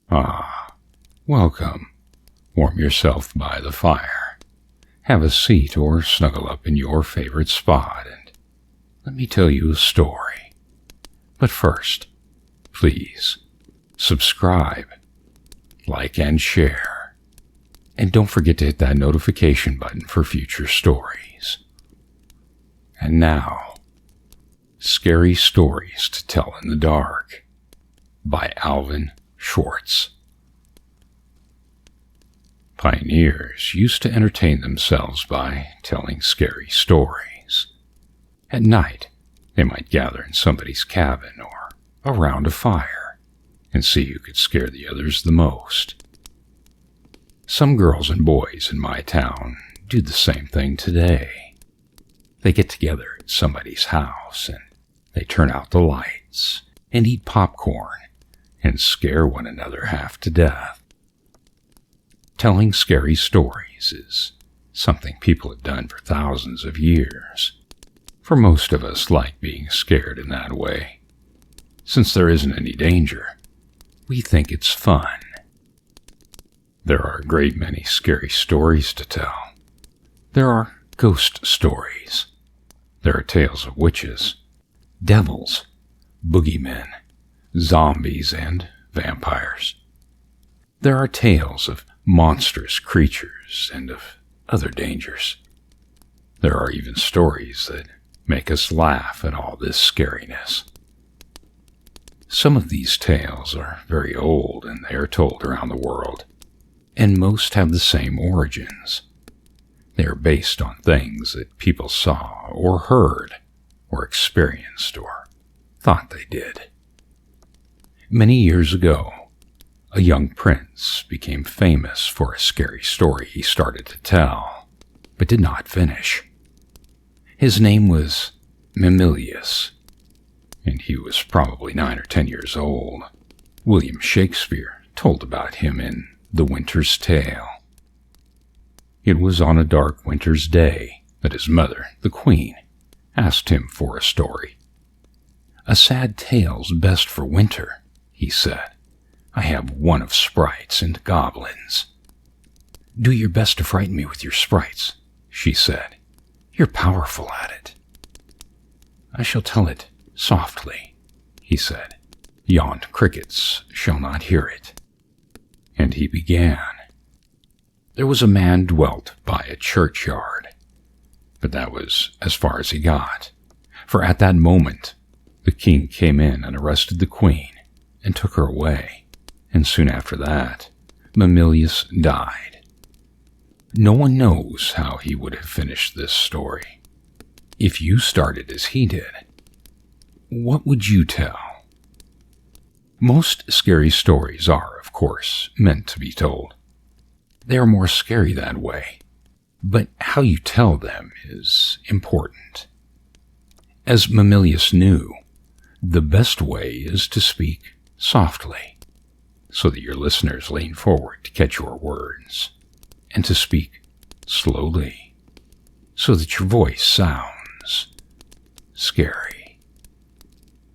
Ah, welcome. Warm yourself by the fire. Have a seat or snuggle up in your favorite spot and let me tell you a story. But first, please subscribe, like, and share. And don't forget to hit that notification button for future stories. And now, Scary Stories to Tell in the Dark by Alvin, Schwartz. Pioneers used to entertain themselves by telling scary stories. At night, they might gather in somebody's cabin or around a fire and see who could scare the others the most. Some girls and boys in my town do the same thing today. They get together at somebody's house and they turn out the lights and eat popcorn and scare one another half to death. Telling scary stories is something people have done for thousands of years. For most of us like being scared in that way. Since there isn't any danger, we think it's fun. There are a great many scary stories to tell. There are ghost stories. There are tales of witches, devils, boogeymen, zombies, and vampires. There are tales of monstrous creatures and of other dangers. There are even stories that make us laugh at all this scariness. Some of these tales are very old and they are told around the world, and most have the same origins. They are based on things that people saw or heard or experienced or thought they did. Many years ago, a young prince became famous for a scary story he started to tell, but did not finish. His name was Mamilius, and he was probably 9 or 10 years old. William Shakespeare told about him in The Winter's Tale. It was on a dark winter's day that his mother, the queen, asked him for a story. "A sad tale's best for winter," he said. "I have one of sprites and goblins." "Do your best to frighten me with your sprites," she said. "You're powerful at it." "I shall tell it softly," he said. "Yond crickets shall not hear it." And he began. There was a man dwelt by a churchyard, but that was as far as he got, for at that moment the king came in and arrested the queen and took her away, and soon after that Mamilius died. No one knows how he would have finished this story. If you started as he did, what would you tell? Most scary stories are, of course, meant to be told. They are more scary that way, but how you tell them is important. As Mamilius knew, the best way is to speak softly, so that your listeners lean forward to catch your words, and to speak slowly, so that your voice sounds scary.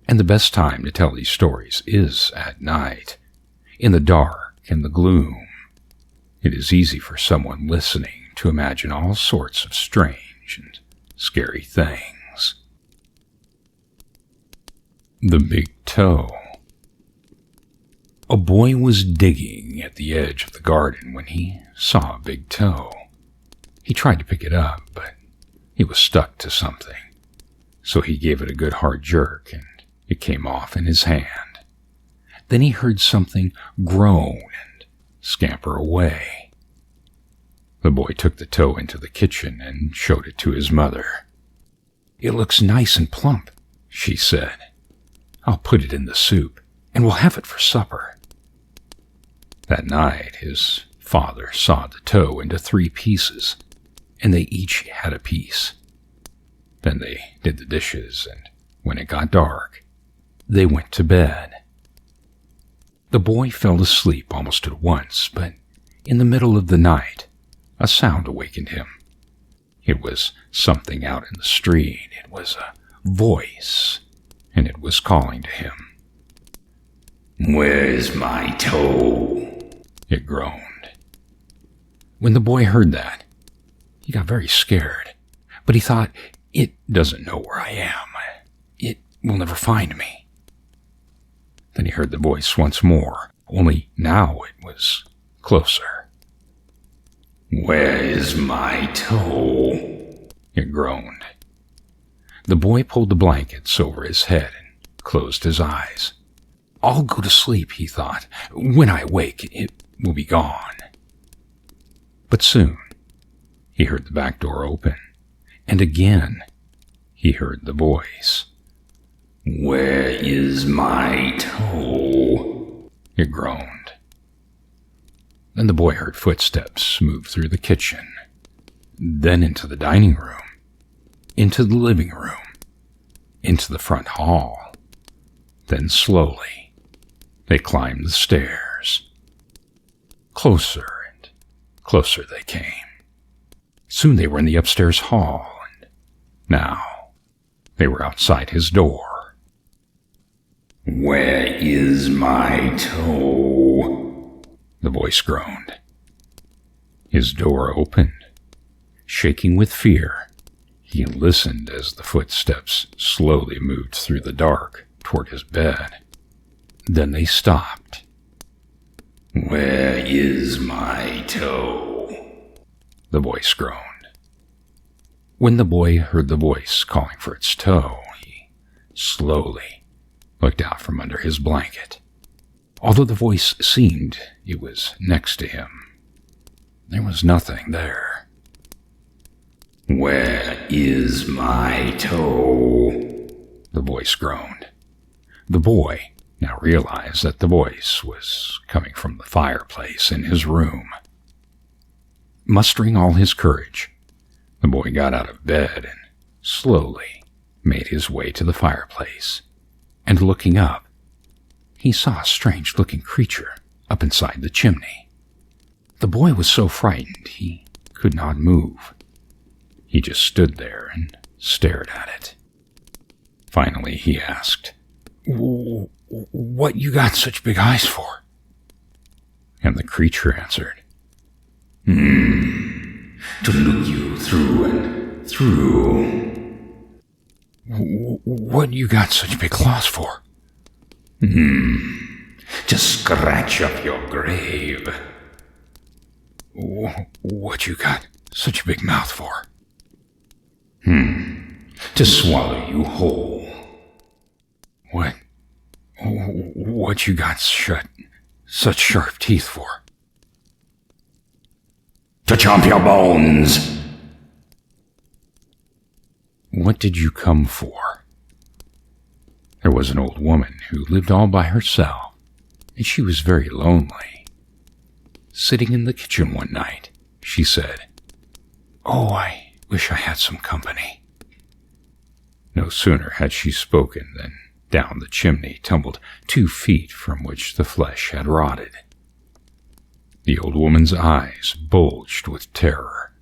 And the best time to tell these stories is at night, in the dark and the gloom. It is easy for someone listening to imagine all sorts of strange and scary things. The Big Toe. A boy was digging at the edge of the garden when he saw a big toe. He tried to pick it up, but it was stuck to something. So he gave it a good hard jerk, and it came off in his hand. Then he heard something groan and scamper away. The boy took the toe into the kitchen and showed it to his mother. "It looks nice and plump," she said. "I'll put it in the soup, and we'll have it for supper." That night, his father sawed the toe into 3 pieces, and they each had a piece. Then they did the dishes, and when it got dark, they went to bed. The boy fell asleep almost at once, but in the middle of the night, a sound awakened him. It was something out in the street. It was a voice, and it was calling to him. "Where's my toe?" it groaned. When the boy heard that, he got very scared, but he thought, "It doesn't know where I am. It will never find me." Then he heard the voice once more, only now it was closer. "Where's my toe?" it groaned. The boy pulled the blankets over his head and closed his eyes. "I'll go to sleep," he thought. "When I wake, it will be gone." But soon, he heard the back door open, and again he heard the voice. "Where is my toe?" it groaned. Then the boy heard footsteps move through the kitchen, then into the dining room, into the living room, into the front hall. Then slowly, they climbed the stairs. Closer and closer they came. Soon they were in the upstairs hall, and now they were outside his door. "Where is my toe?" the voice groaned. His door opened. Shaking with fear, he listened as the footsteps slowly moved through the dark toward his bed. Then they stopped. "Where is my toe?" the voice groaned. When the boy heard the voice calling for its toe, he slowly looked out from under his blanket. Although the voice seemed it was next to him, there was nothing there. "Where is my toe?" the voice groaned. The boy now realized that the voice was coming from the fireplace in his room. Mustering all his courage, the boy got out of bed and slowly made his way to the fireplace. And looking up, he saw a strange-looking creature up inside the chimney. The boy was so frightened he could not move. He just stood there and stared at it. Finally, he asked, "What you got such big eyes for?" And the creature answered, "To look you through and through." "What you got such big claws for?" To scratch up your grave." "What you got such a big mouth for?" To swallow you whole." What you got such sharp teeth for?" To chomp your bones." "What did you come for?" There was an old woman who lived all by herself, and she was very lonely. Sitting in the kitchen one night, she said, "Oh, I wish I had some company." No sooner had she spoken than down the chimney tumbled 2 feet from which the flesh had rotted. The old woman's eyes bulged with terror.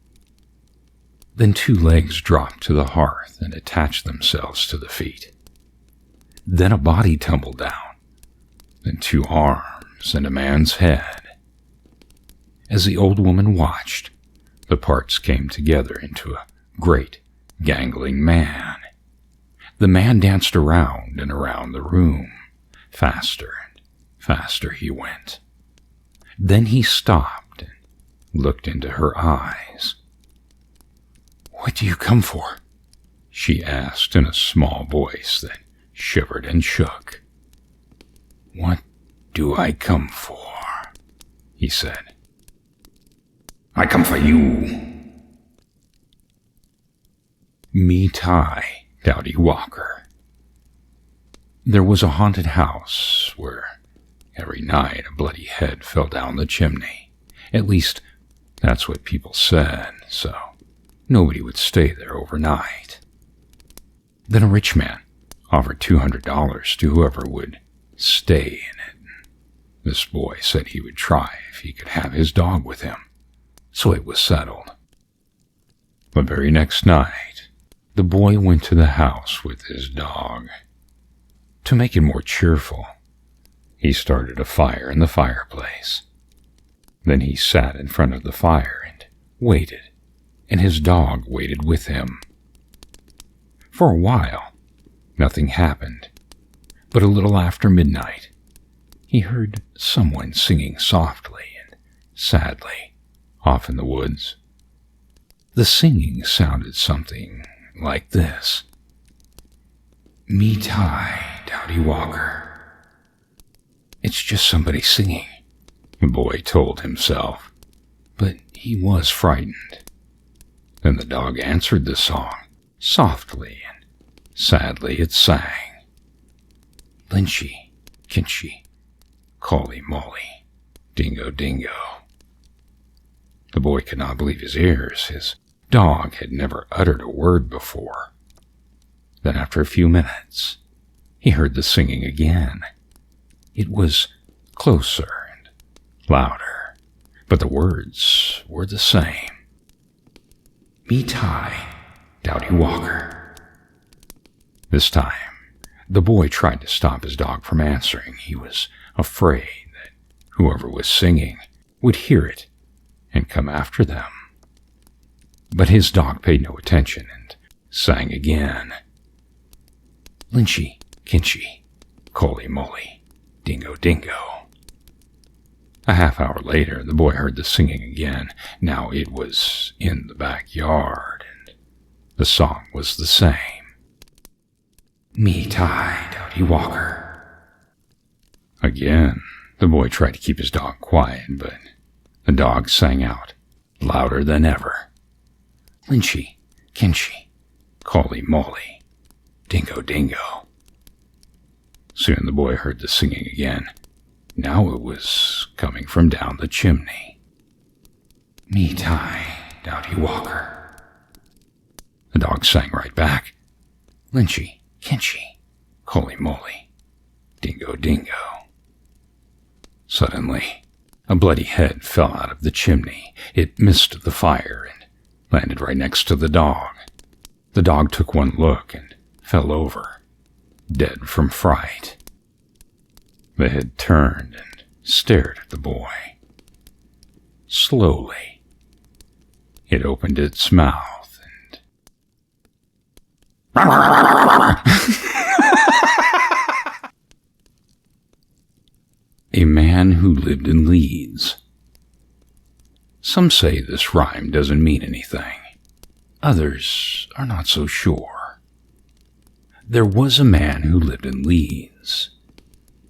Then 2 legs dropped to the hearth and attached themselves to the feet. Then a body tumbled down, then 2 arms and a man's head. As the old woman watched, the parts came together into a great, gangling man. The man danced around and around the room. Faster and faster he went. Then he stopped and looked into her eyes. "What do you come for?" she asked in a small voice that shivered and shook. "What do I come for?" he said. "I come for you." Me tie, Dowdy Walker. There was a haunted house where every night a bloody head fell down the chimney. At least, that's what people said, so nobody would stay there overnight. Then a rich man offered $200 to whoever would stay in it. This boy said he would try if he could have his dog with him, so it was settled. The very next night, the boy went to the house with his dog. To make it more cheerful, He started a fire in the fireplace. Then he sat in front of the fire and waited, and his dog waited with him. For a while, nothing happened, but a little after midnight, he heard someone singing softly and sadly off in the woods. The singing sounded something like this. "Me tie, Dowdy Walker." "It's just somebody singing," the boy told himself, but he was frightened. Then the dog answered the song, softly and sadly it sang. "Lynchy, Kinchy, Colly Molly, Dingo Dingo." The boy could not believe his ears. His dog had never uttered a word before. Then after a few minutes, he heard the singing again. It was closer and louder, but the words were the same. "Me tie, Dowdy Walker." This time, the boy tried to stop his dog from answering. He was afraid that whoever was singing would hear it and come after them. But his dog paid no attention and sang again. "Lynchy, Kinchy, Colly Molly, Dingo Dingo." A half hour later, the boy heard the singing again. Now it was in the backyard, and the song was the same. "Me tie, Dowdy Walker." Again, the boy tried to keep his dog quiet, but the dog sang out, louder than ever. "Lynchy, Kinchy, Colly Molly, Dingo Dingo." Soon the boy heard the singing again. Now it was coming from down the chimney. "Me tie, Dowdy Walker." The dog sang right back. "Lynchy, Kinchy, Colly Molly, Dingo Dingo." Suddenly, a bloody head fell out of the chimney. It missed the fire and landed right next to the dog. The dog took one look and fell over, dead from fright. The head turned and stared at the boy. Slowly, it opened its mouth and... A man who lived in Leeds. Some say this rhyme doesn't mean anything. Others are not so sure. There was a man who lived in Leeds.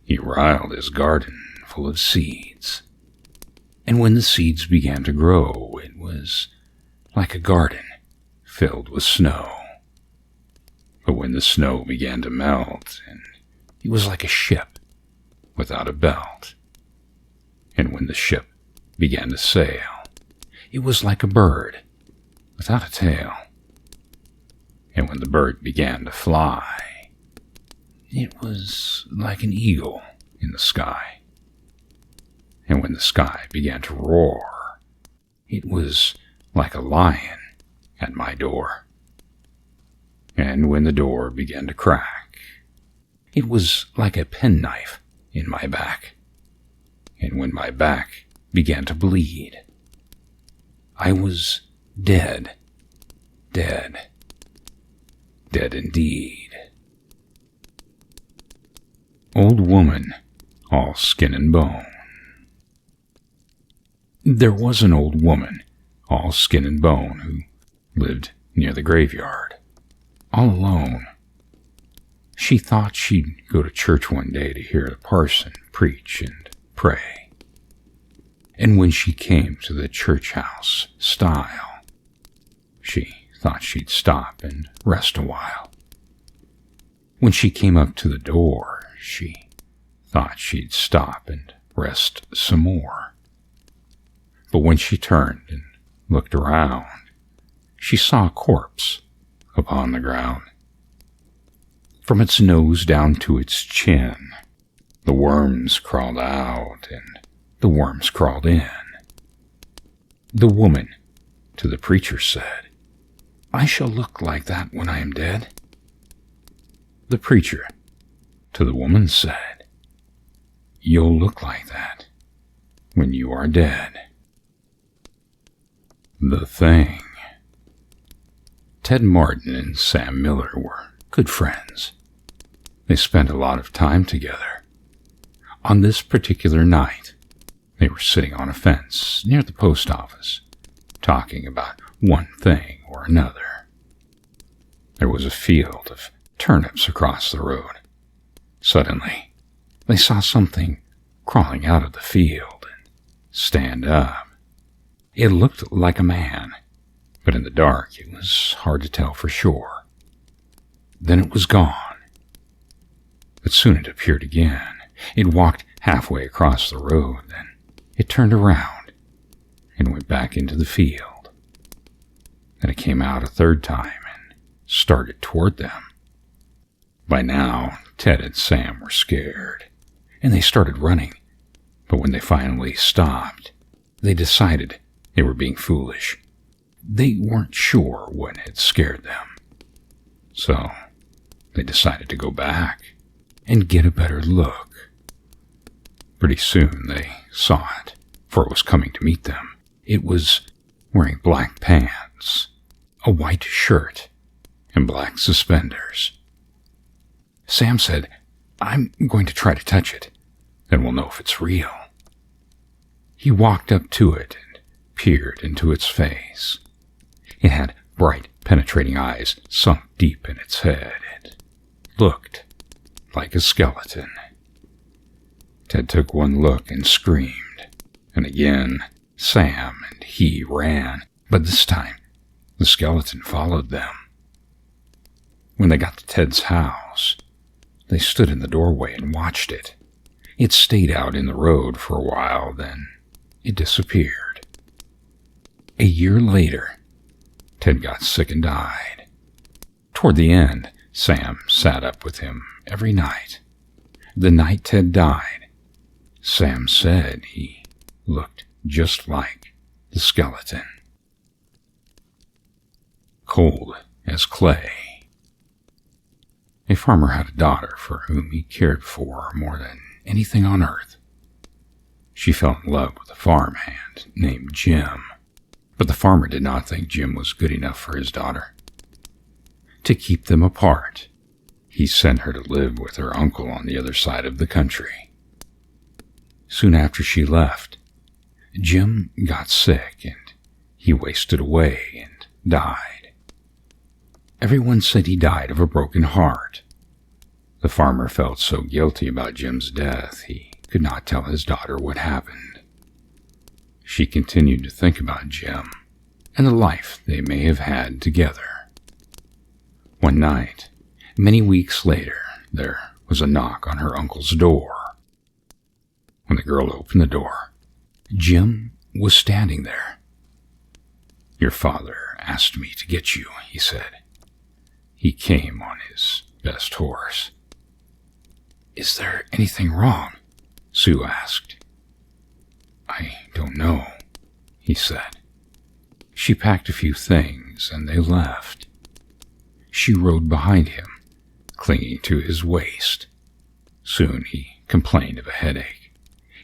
He riled his garden full of seeds, and when the seeds began to grow, it was like a garden filled with snow. But when the snow began to melt, and it was like a ship without a belt. And when the ship began to sail, it was like a bird without a tail. And when the bird began to fly, it was like an eagle in the sky. And when the sky began to roar, it was like a lion at my door. And when the door began to crack, it was like a penknife in my back. And when my back began to bleed, I was dead, dead, dead indeed. Old woman, all skin and bone. There was an old woman, all skin and bone, who lived near the graveyard, all alone. She thought she'd go to church one day to hear the parson preach and pray. And when she came to the church house stile, she thought she'd stop and rest a while. When she came up to the door, she thought she'd stop and rest some more. But when she turned and looked around, she saw a corpse upon the ground. From its nose down to its chin, the worms crawled out and the worms crawled in. The woman to the preacher said, "I shall look like that when I am dead." The preacher to the woman said, you'll look like that when you are dead. The Thing. Ted Martin and Sam Miller were good friends. They spent a lot of time together. On this particular night, they were sitting on a fence near the post office, talking about one thing or another. There was a field of turnips across the road. Suddenly, they saw something crawling out of the field and stand up. It looked like a man, but in the dark it was hard to tell for sure. Then it was gone. But soon it appeared again. It walked halfway across the road, then it turned around and went back into the field. Then it came out a third time and started toward them. By now, Ted and Sam were scared, and they started running. But when they finally stopped, they decided they were being foolish. They weren't sure what had scared them. So, they decided to go back and get a better look. Pretty soon they saw it, for it was coming to meet them. It was wearing black pants, a white shirt, and black suspenders. Sam said, "I'm going to try to touch it, then we'll know if it's real." He walked up to it and peered into its face. It had bright, penetrating eyes sunk deep in its head. It looked like a skeleton. Ted took one look and screamed, and again Sam and he ran, but this time the skeleton followed them. When they got to Ted's house, they stood in the doorway and watched it. It stayed out in the road for a while, then it disappeared. A year later, Ted got sick and died. Toward the end, Sam sat up with him every night. The night Ted died, Sam said he looked just like the skeleton. Cold as clay. A farmer had a daughter for whom he cared for more than anything on earth. She fell in love with a farmhand named Jim, but the farmer did not think Jim was good enough for his daughter. To keep them apart, he sent her to live with her uncle on the other side of the country. Soon after she left, Jim got sick and he wasted away and died. Everyone said he died of a broken heart. The farmer felt so guilty about Jim's death he could not tell his daughter what happened. She continued to think about Jim and the life they may have had together. One night, many weeks later, there was a knock on her uncle's door. When the girl opened the door, Jim was standing there. "Your father asked me to get you," he said. "He came on his best horse." "Is there anything wrong?" Sue asked. "I don't know," he said. She packed a few things and they left. She rode behind him, clinging to his waist. Soon he complained of a headache.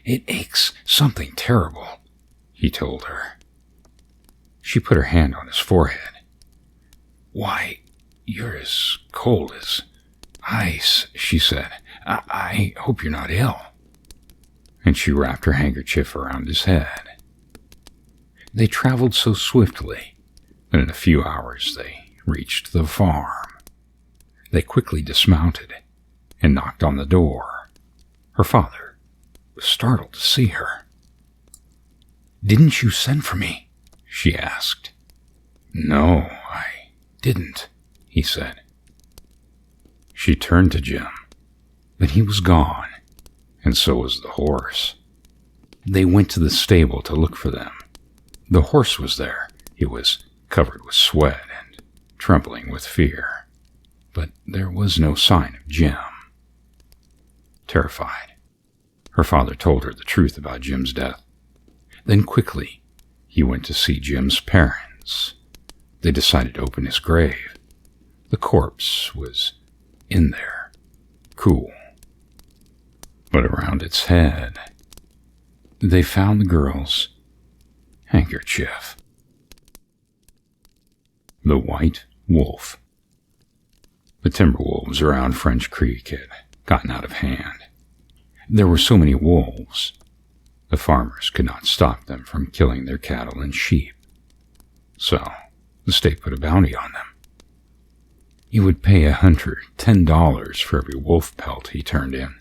"It aches something terrible," he told her. She put her hand on his forehead. "Why, you're as cold as ice," she said. I hope you're not ill." And she wrapped her handkerchief around his head. They traveled so swiftly that in a few hours they reached the farm. They quickly dismounted and knocked on the door. Her father was startled to see her. "Didn't you send for me?" she asked. "No, I didn't," he said. She turned to Jim, but he was gone, and so was the horse. They went to the stable to look for them. The horse was there. It was covered with sweat and trembling with fear, but there was no sign of Jim. Terrified, her father told her the truth about Jim's death. Then quickly, he went to see Jim's parents. They decided to open his grave. The corpse was in there, cool. but around its head, they found the girl's handkerchief. The White Wolf. The timber wolves around French Creek had gotten out of hand. There were so many wolves, the farmers could not stop them from killing their cattle and sheep. So the state put a bounty on them. You would pay a hunter $10 for every wolf pelt he turned in.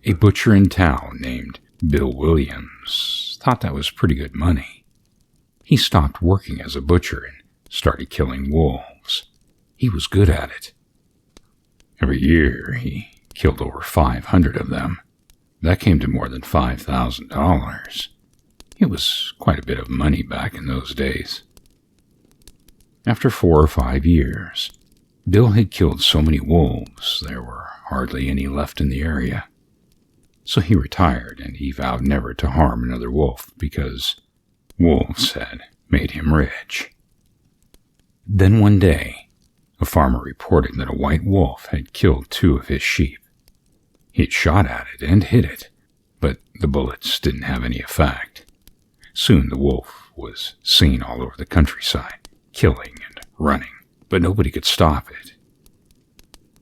A butcher in town named Bill Williams thought that was pretty good money. He stopped working as a butcher and started killing wolves. He was good at it. Every year he killed over 500 of them. That came to more than $5,000. It was quite a bit of money back in those days. After 4 or 5 years, Bill had killed so many wolves there were hardly any left in the area. So he retired and he vowed never to harm another wolf because wolves had made him rich. Then one day, a farmer reported that a white wolf had killed 2 of his sheep. He had shot at it and hit it, but the bullets didn't have any effect. Soon the wolf was seen all over the countryside, killing and running, but nobody could stop it.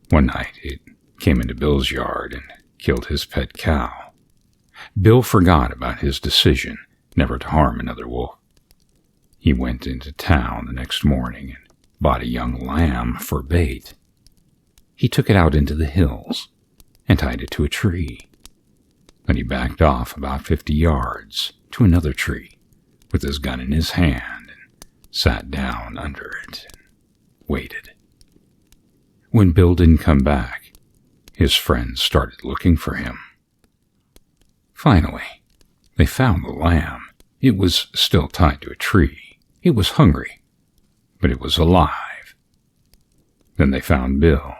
One night it came into Bill's yard and killed his pet cow. Bill forgot about his decision never to harm another wolf. He went into town the next morning and bought a young lamb for bait. He took it out into the hills and tied it to a tree. Then he backed off about 50 yards to another tree with his gun in his hand and sat down under it and waited. When Bill didn't come back, his friends started looking for him. Finally, they found the lamb. It was still tied to a tree. It was hungry, but it was alive. Then they found Bill.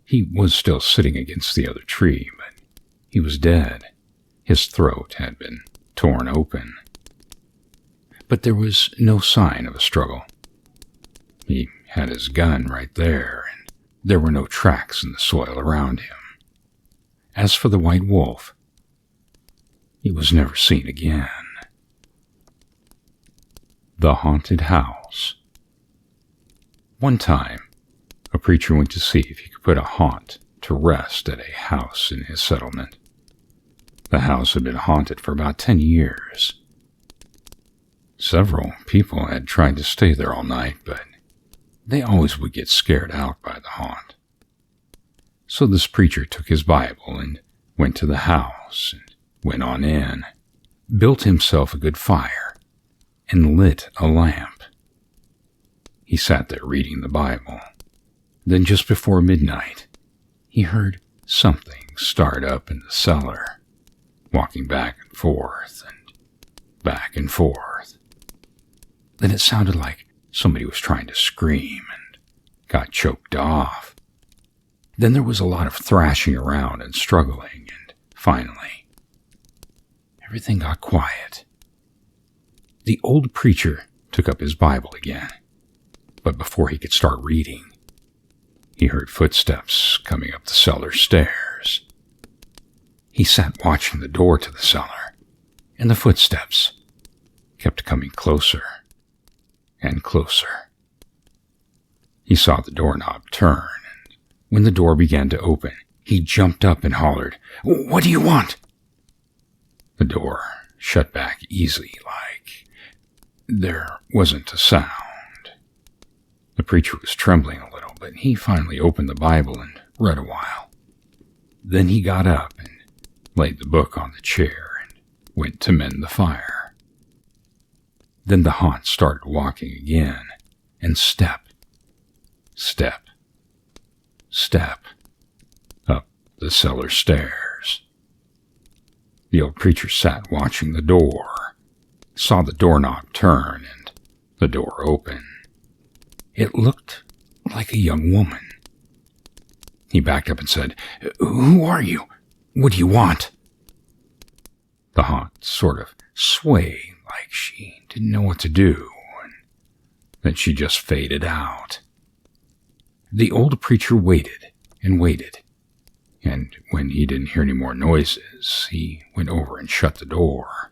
He was still sitting against the other tree, but he was dead. His throat had been torn open. But there was no sign of a struggle. He had his gun right there, and there were no tracks in the soil around him. As for the white wolf, he was never seen again. The Haunted House. One time, a preacher went to see if he could put a haunt to rest at a house in his settlement. The house had been haunted for about 10 years. Several people had tried to stay there all night, but they always would get scared out by the haunt. So this preacher took his Bible and went to the house and went on in, built himself a good fire, and lit a lamp. He sat there reading the Bible. Then just before midnight, he heard something start up in the cellar, walking back and forth and back and forth. Then it sounded like somebody was trying to scream and got choked off. Then there was a lot of thrashing around and struggling, and finally, everything got quiet. The old preacher took up his Bible again, but before he could start reading, he heard footsteps coming up the cellar stairs. He sat watching the door to the cellar, and the footsteps kept coming closer and closer. He saw the doorknob turn, and when the door began to open, he jumped up and hollered, "What do you want?" The door shut back easily, like there wasn't a sound. The preacher was trembling a little, but he finally opened the Bible and read a while. Then he got up and laid the book on the chair and went to mend the fire. Then the haunt started walking again, and step, step, step, up the cellar stairs. The old preacher sat watching the door, saw the doorknob turn and the door open. It looked like a young woman. He backed up and said, "Who are you? What do you want?" The haunt sort of swayed like she didn't know what to do, and then she just faded out. The old preacher waited and waited. and when he didn't hear any more noises, he went over and shut the door.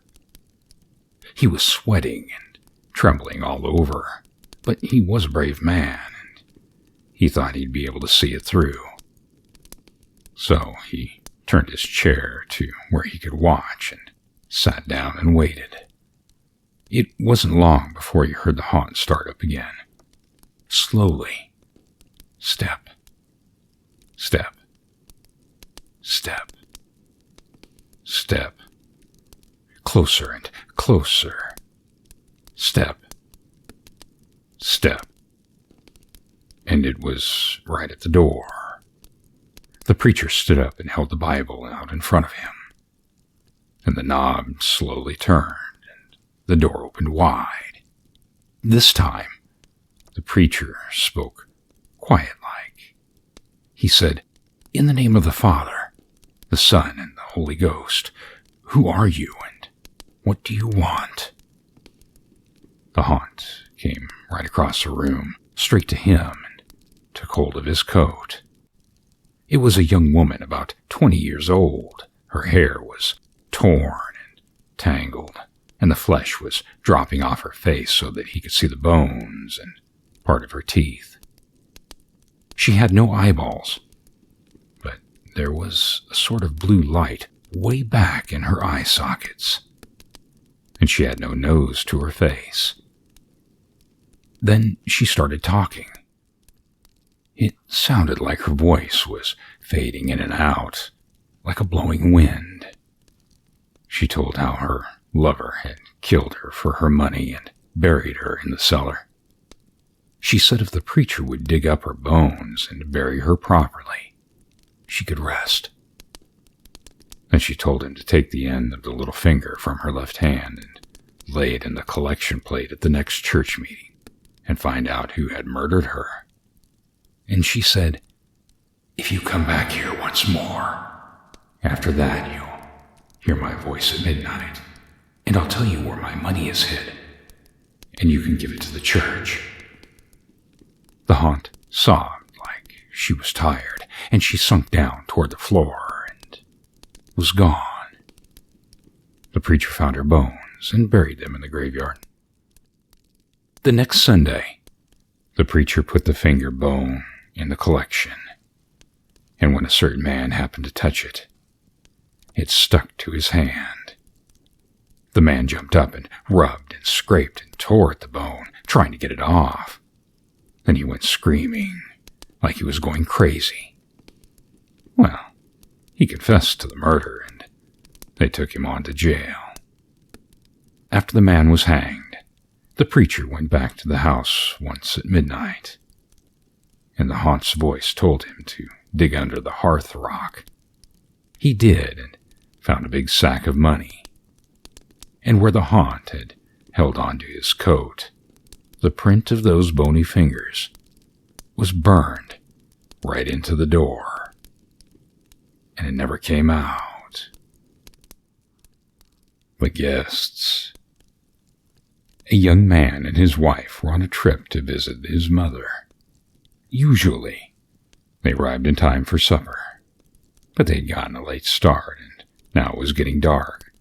He was sweating and trembling all over, but he was a brave man, and he thought he'd be able to see it through. So he turned his chair to where he could watch and sat down and waited. It wasn't long before he heard the haunt start up again. Slowly. Step. Step. Step. Step. Closer and closer. Step. Step. And it was right at the door. The preacher stood up and held the Bible out in front of him. And the knob slowly turned, and the door opened wide. This time, the preacher spoke quiet-like. He said, "In the name of the Father, the Son, and the Holy Ghost, who are you, and what do you want?" The haunt came right across the room, straight to him, and took hold of his coat. It was a young woman about 20 years old. Her hair was torn and tangled, and the flesh was dropping off her face so that he could see the bones and part of her teeth. She had no eyeballs, but there was a sort of blue light way back in her eye sockets, and she had no nose to her face. Then she started talking. It sounded like her voice was fading in and out, like a blowing wind. She told how her lover had killed her for her money and buried her in the cellar. She said if the preacher would dig up her bones and bury her properly, she could rest. Then she told him to take the end of the little finger from her left hand and lay it in the collection plate at the next church meeting and find out who had murdered her. And she said, "If you come back here once more, after that you'll hear my voice at midnight, and I'll tell you where my money is hid, and you can give it to the church." The haunt sobbed like she was tired, and she sunk down toward the floor and was gone. The preacher found her bones and buried them in the graveyard. The next Sunday, the preacher put the finger bone in the collection, and when a certain man happened to touch it, it stuck to his hand. The man jumped up and rubbed and scraped and tore at the bone, trying to get it off. Then he went screaming like he was going crazy. Well, he confessed to the murder, and they took him on to jail. After the man was hanged, the preacher went back to the house once at midnight, and the haunt's voice told him to dig under the hearth rock. He did, and found a big sack of money. And where the haunt had held onto his coat, the print of those bony fingers was burned right into the door, and it never came out. The guests. A young man and his wife were on a trip to visit his mother. Usually, they arrived in time for supper, but they'd gotten a late start, and now it was getting dark,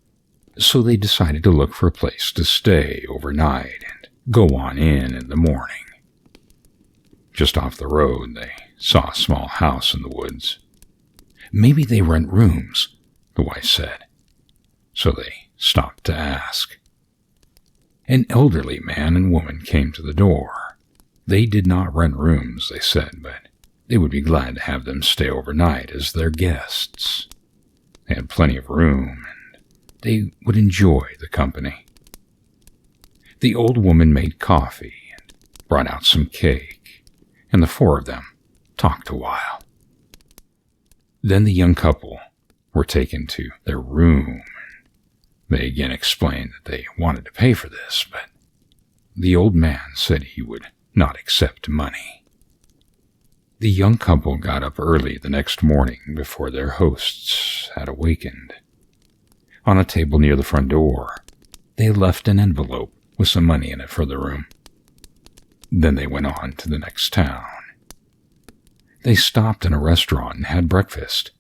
so they decided to look for a place to stay overnight and go on in the morning. Just off the road, they saw a small house in the woods. "Maybe they rent rooms," the wife said, so they stopped to ask. An elderly man and woman came to the door. They did not rent rooms, they said, but they would be glad to have them stay overnight as their guests. They had plenty of room, and they would enjoy the company. The old woman made coffee and brought out some cake, and the four of them talked a while. Then the young couple were taken to their room. They again explained that they wanted to pay for this, but the old man said he would not accept money. The young couple got up early the next morning before their hosts had awakened. On a table near the front door, they left an envelope with some money in it for the room. Then they went on to the next town. They stopped in a restaurant and had breakfast,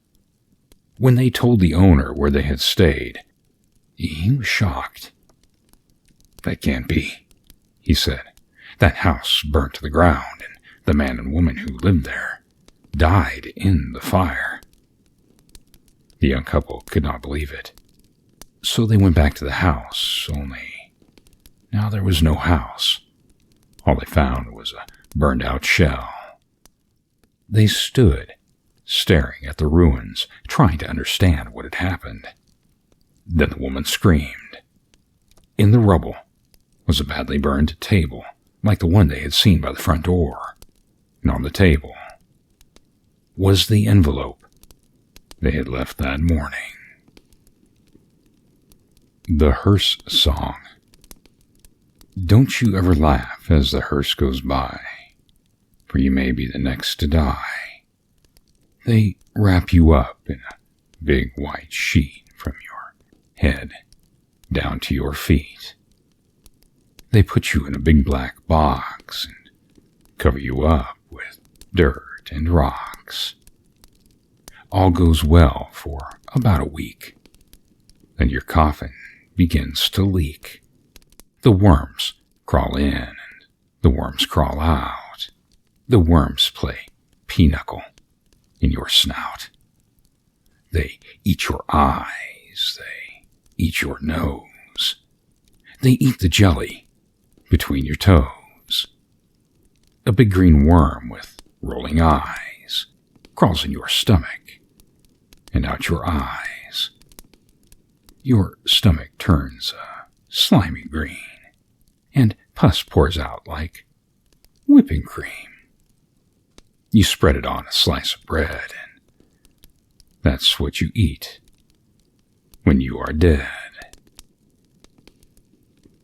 When they told the owner where they had stayed, he was shocked. "That can't be," he said. "That house burnt to the ground, and the man and woman who lived there died in the fire." The young couple could not believe it. So they went back to the house, only now there was no house. All they found was a burned-out shell. They stood, staring at the ruins, trying to understand what had happened. Then the woman screamed. In the rubble was a badly burned table, like the one they had seen by the front door. And on the table was the envelope they had left that morning. The hearse song. Don't you ever laugh as the hearse goes by, for you may be the next to die. They wrap you up in a big white sheet from your head down to your feet. They put you in a big black box and cover you up with dirt and rocks. All goes well for about a week. Then your coffin begins to leak. The worms crawl in and the worms crawl out. The worms play pinochle in your snout. They eat your eyes. They eat your nose. They eat the jelly between your toes. A big green worm with rolling eyes crawls in your stomach and out your eyes. Your stomach turns a slimy green, and pus pours out like whipping cream. You spread it on a slice of bread, and that's what you eat when you are dead.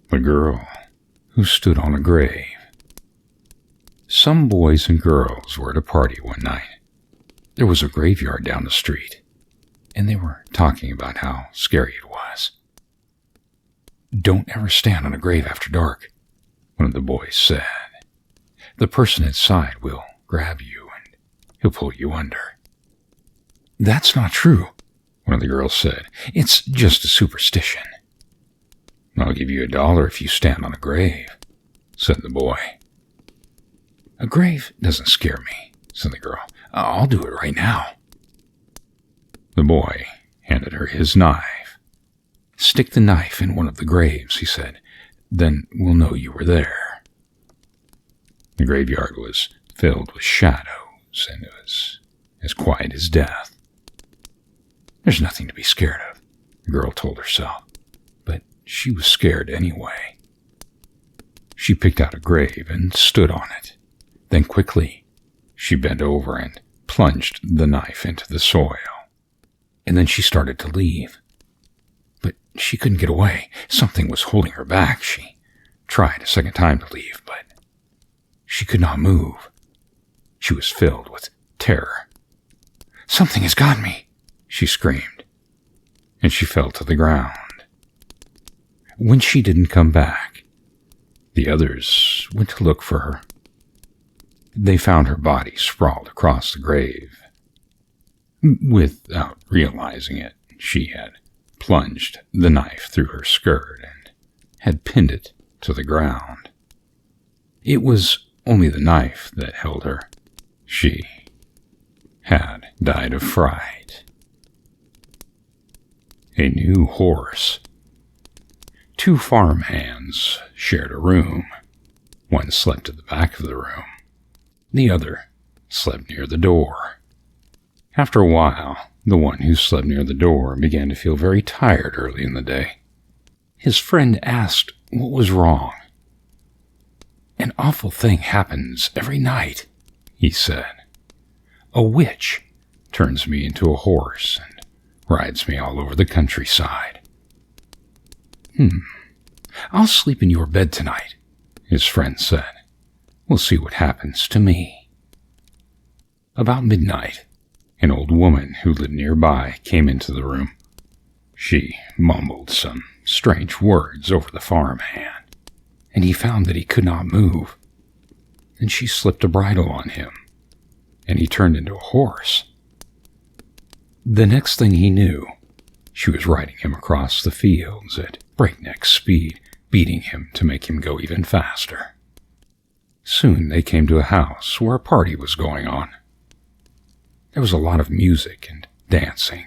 The girl who stood on a grave. Some boys and girls were at a party one night. There was a graveyard down the street, and they were talking about how scary it was. "Don't ever stand on a grave after dark," one of the boys said. "The person inside will grab you and he'll pull you under." "That's not true," one of the girls said. "It's just a superstition." "I'll give you $1 if you stand on a grave," said the boy. "A grave doesn't scare me," said the girl. "I'll do it right now." The boy handed her his knife. "Stick the knife in one of the graves," he said. "Then we'll know you were there." The graveyard was filled with shadows, and it was as quiet as death. "There's nothing to be scared of," the girl told herself, but she was scared anyway. She picked out a grave and stood on it. Then quickly, she bent over and plunged the knife into the soil. And then she started to leave. But she couldn't get away. Something was holding her back. She tried a second time to leave, but she could not move. She was filled with terror. "Something has got me," she screamed, and she fell to the ground. When she didn't come back, the others went to look for her. They found her body sprawled across the grave. Without realizing it, she had plunged the knife through her skirt and had pinned it to the ground. It was only the knife that held her. She had died of fright. A new horse. 2 farm hands shared a room. One slept at the back of the room. The other slept near the door. After a while, the one who slept near the door began to feel very tired early in the day. His friend asked what was wrong. "An awful thing happens every night," he said. "A witch turns me into a horse and rides me all over the countryside." "I'll sleep in your bed tonight," his friend said. "We'll see what happens to me." About midnight, an old woman who lived nearby came into the room. She mumbled some strange words over the farmhand, and he found that he could not move. Then she slipped a bridle on him, and he turned into a horse. The next thing he knew, she was riding him across the fields at breakneck speed, beating him to make him go even faster. Soon they came to a house where a party was going on. There was a lot of music and dancing.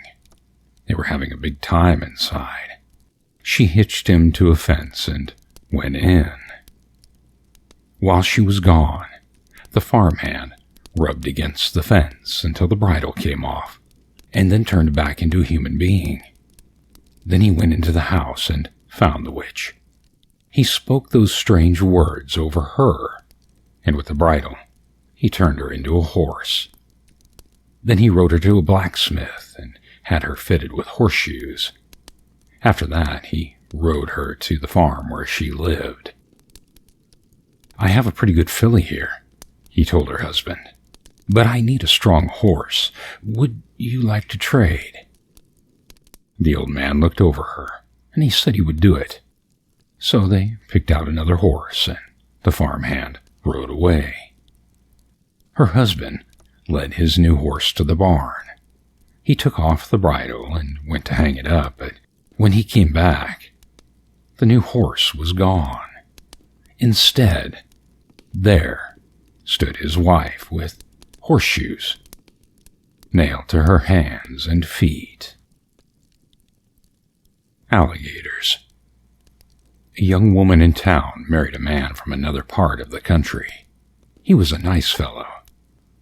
They were having a big time inside. She hitched him to a fence and went in. While she was gone, the farmhand rubbed against the fence until the bridle came off, and then turned back into a human being. Then he went into the house and found the witch. He spoke those strange words over her, and with the bridle, he turned her into a horse. Then he rode her to a blacksmith and had her fitted with horseshoes. After that, he rode her to the farm where she lived. "I have a pretty good filly here," he told her husband, "but I need a strong horse. Would you like to trade?" The old man looked over her, and he said he would do it. So they picked out another horse, and the farmhand rode away. Her husband led his new horse to the barn. He took off the bridle and went to hang it up, but when he came back, the new horse was gone. Instead, there stood his wife with horseshoes nailed to her hands and feet. Alligators. A young woman in town married a man from another part of the country. He was a nice fellow,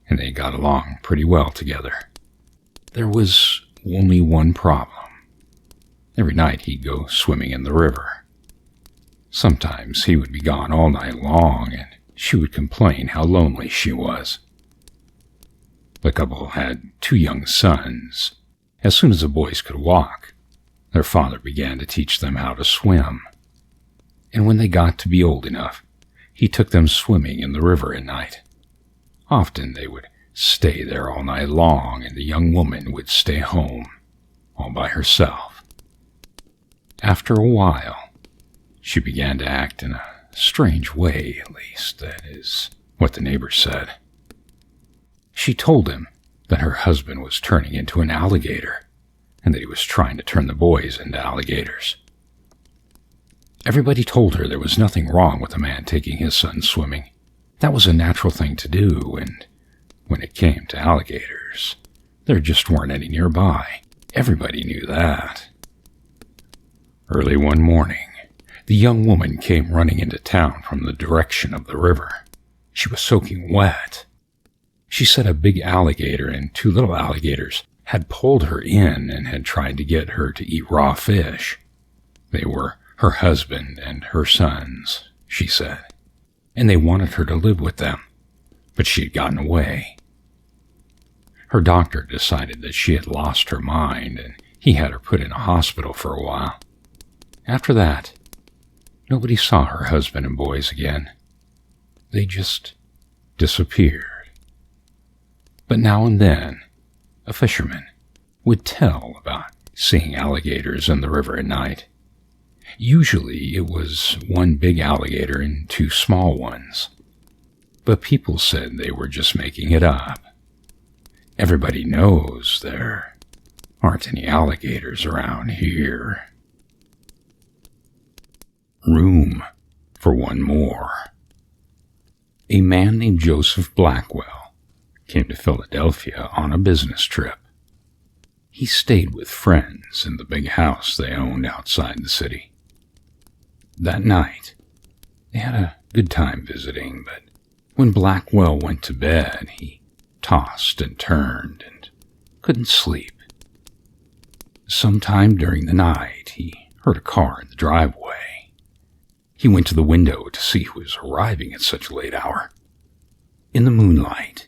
and they got along pretty well together. There was only one problem. Every night he'd go swimming in the river. Sometimes he would be gone all night long, and she would complain how lonely she was. The couple had 2 young sons. As soon as the boys could walk, their father began to teach them how to swim. And when they got to be old enough, he took them swimming in the river at night. Often they would stay there all night long, and the young woman would stay home, all by herself. After a while, she began to act in a strange way, at least, that is what the neighbors said. She told him that her husband was turning into an alligator, and that he was trying to turn the boys into alligators. Everybody told her there was nothing wrong with a man taking his son swimming. That was a natural thing to do, and when it came to alligators, there just weren't any nearby. Everybody knew that. Early one morning, the young woman came running into town from the direction of the river. She was soaking wet. She said a big alligator and 2 little alligators had pulled her in and had tried to get her to eat raw fish. They were her husband and her sons, she said, and they wanted her to live with them, but she had gotten away. Her doctor decided that she had lost her mind, and he had her put in a hospital for a while. After that, nobody saw her husband and boys again. They just disappeared. But now and then, a fisherman would tell about seeing alligators in the river at night. Usually it was 1 big alligator and 2 small ones, but people said they were just making it up. Everybody knows there aren't any alligators around here. Room for one more. A man named Joseph Blackwell came to Philadelphia on a business trip. He stayed with friends in the big house they owned outside the city. That night, they had a good time visiting, but when Blackwell went to bed, he tossed and turned and couldn't sleep. Sometime during the night, he heard a car in the driveway. He went to the window to see who was arriving at such a late hour. In the moonlight,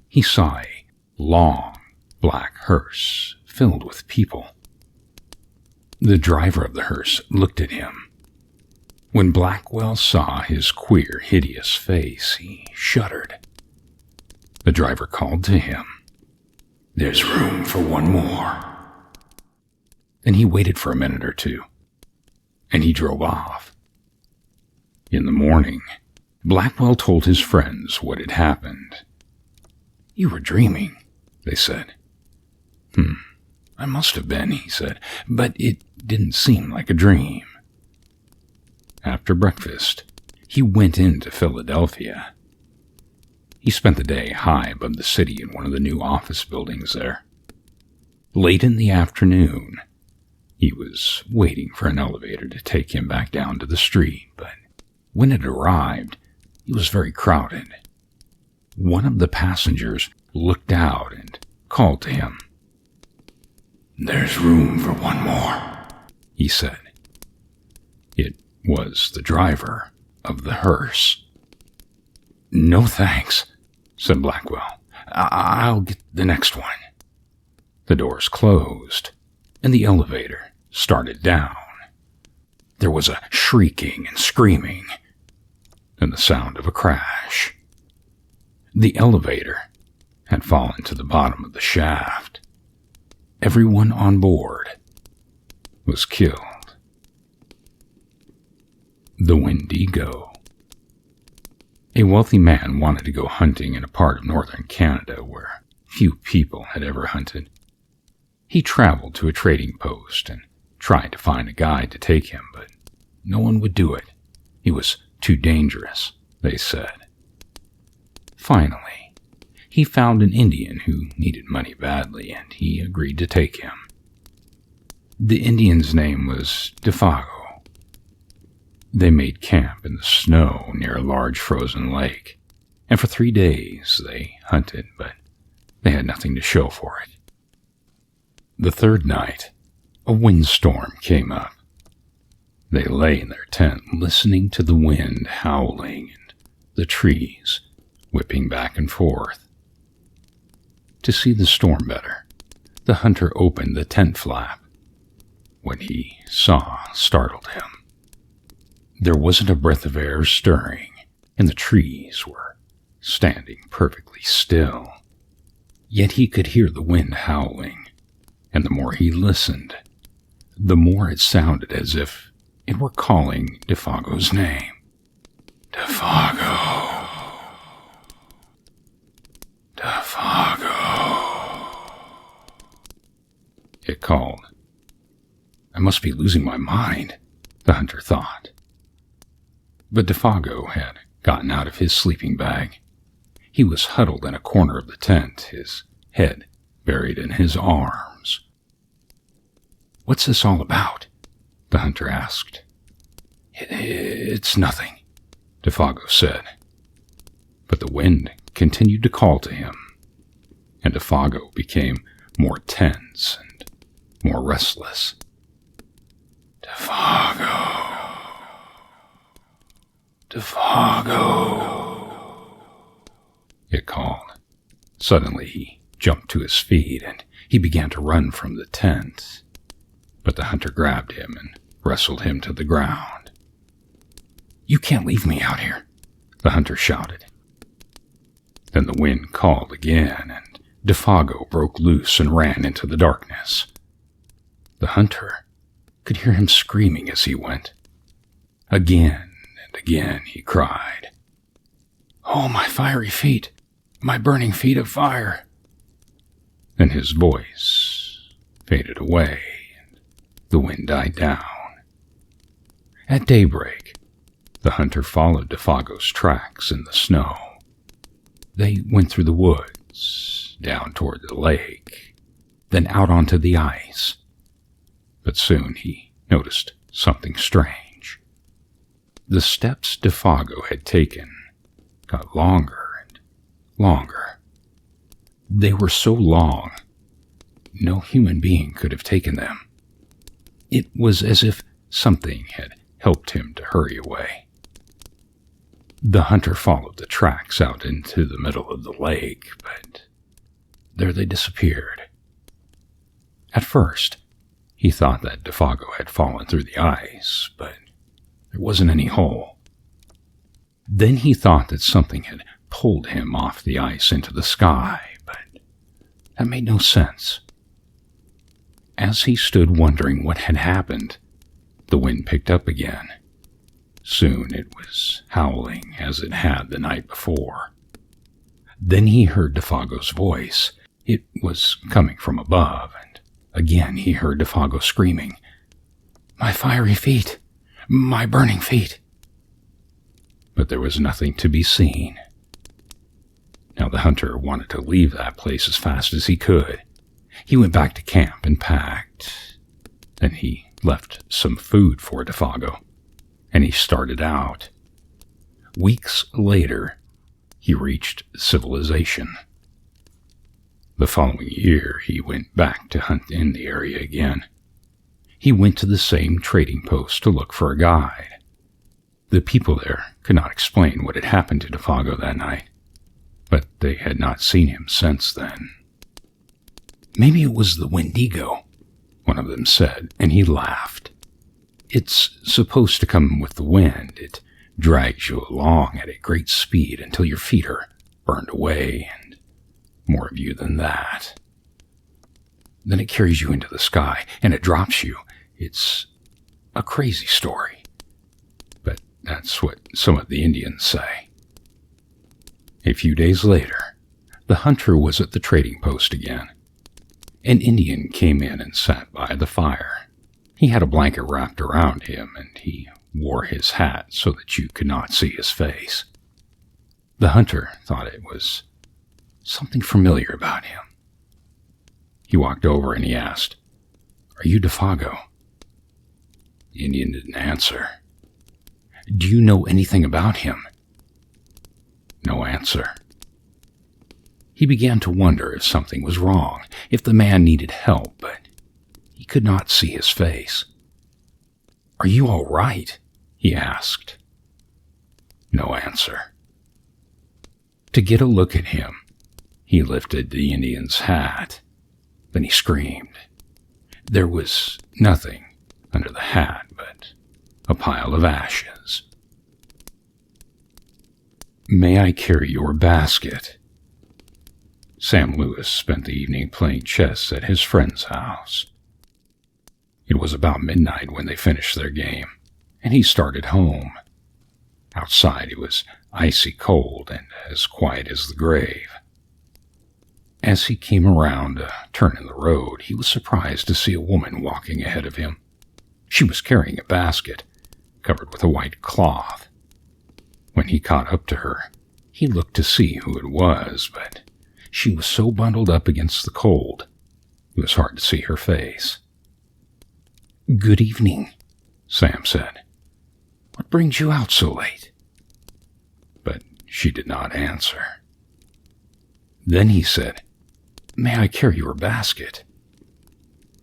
he saw a long black hearse filled with people. The driver of the hearse looked at him. When Blackwell saw his queer, hideous face, he shuddered. The driver called to him, "There's room for one more." Then he waited for a minute or 2, and he drove off. In the morning, Blackwell told his friends what had happened. "You were dreaming," they said. I must have been, he said, but it didn't seem like a dream. After breakfast, he went into Philadelphia. He spent the day high above the city in one of the new office buildings there. Late in the afternoon, he was waiting for an elevator to take him back down to the street, but when it arrived, it was very crowded. One of the passengers looked out and called to him. "There's room for one more," he said. It was the driver of the hearse. "No thanks," said Blackwell. I'll get the next one." The doors closed, and the elevator started down. There was a shrieking and screaming, and the sound of a crash. The elevator had fallen to the bottom of the shaft. Everyone on board was killed. The Wendigo. A wealthy man wanted to go hunting in a part of northern Canada where few people had ever hunted. He traveled to a trading post and tried to find a guide to take him, but no one would do it. He was too dangerous, they said. Finally, he found an Indian who needed money badly, and he agreed to take him. The Indian's name was Defago. They made camp in the snow near a large frozen lake, and for 3 days they hunted, but they had nothing to show for it. The third night, a windstorm came up. They lay in their tent listening to the wind howling and the trees whipping back and forth. To see the storm better, the hunter opened the tent flap. What he saw startled him. There wasn't a breath of air stirring, and the trees were standing perfectly still. Yet he could hear the wind howling, and the more he listened, the more it sounded as if it were calling Defago's name. Defago. Defago. It called. I must be losing my mind, the hunter thought. But Defago had gotten out of his sleeping bag. He was huddled in a corner of the tent, his head buried in his arms. What's this all about? The hunter asked. It's nothing, Defago said. But the wind continued to call to him, and Defago became more tense and more restless. Defago. Defago. It called. Suddenly he jumped to his feet and he began to run from the tent. But the hunter grabbed him and wrestled him to the ground. You can't leave me out here, the hunter shouted. Then the wind called again, and Defago broke loose and ran into the darkness. The hunter could hear him screaming as he went. Again and again he cried, Oh, my fiery feet, my burning feet of fire. Then his voice faded away, and the wind died down. At daybreak, the hunter followed Defago's tracks in the snow. They went through the woods, down toward the lake, then out onto the ice. But soon he noticed something strange. The steps Defago had taken got longer and longer. They were so long, no human being could have taken them. It was as if something had helped him to hurry away. The hunter followed the tracks out into the middle of the lake, but there they disappeared. At first, he thought that Defago had fallen through the ice, but there wasn't any hole. Then he thought that something had pulled him off the ice into the sky, but that made no sense. As he stood wondering what had happened, the wind picked up again. Soon it was howling as it had the night before. Then he heard Defago's voice. It was coming from above, and Again he heard Defago screaming, "My fiery feet! My burning feet!" But there was nothing to be seen. Now the hunter wanted to leave that place as fast as he could. He went back to camp and packed. Then he left some food for Defago, and he started out. Weeks later, he reached civilization. The following year, he went back to hunt in the area again. He went to the same trading post to look for a guide. The people there could not explain what had happened to Defago that night, but they had not seen him since then. "Maybe it was the Wendigo," one of them said, and he laughed. "It's supposed to come with the wind. It drags you along at a great speed until your feet are burned away, and more of you than that. Then it carries you into the sky, and it drops you. It's a crazy story. But that's what some of the Indians say." A few days later, the hunter was at the trading post again. An Indian came in and sat by the fire. He had a blanket wrapped around him, and he wore his hat so that you could not see his face. The hunter thought it was something familiar about him. He walked over and he asked, "Are you Defago?" The Indian didn't answer. "Do you know anything about him?" No answer. He began to wonder if something was wrong, if the man needed help, but he could not see his face. "Are you all right?" he asked. No answer. To get a look at him, he lifted the Indian's hat. Then he screamed. There was nothing under the hat but a pile of ashes. "May I carry your basket?" Sam Lewis spent the evening playing chess at his friend's house. It was about midnight when they finished their game, and he started home. Outside it was icy cold and as quiet as the grave. As he came around a turn in the road, he was surprised to see a woman walking ahead of him. She was carrying a basket, covered with a white cloth. When he caught up to her, he looked to see who it was, but she was so bundled up against the cold, it was hard to see her face. "Good evening," Sam said. "What brings you out so late?" But she did not answer. Then he said, "May I carry your basket?"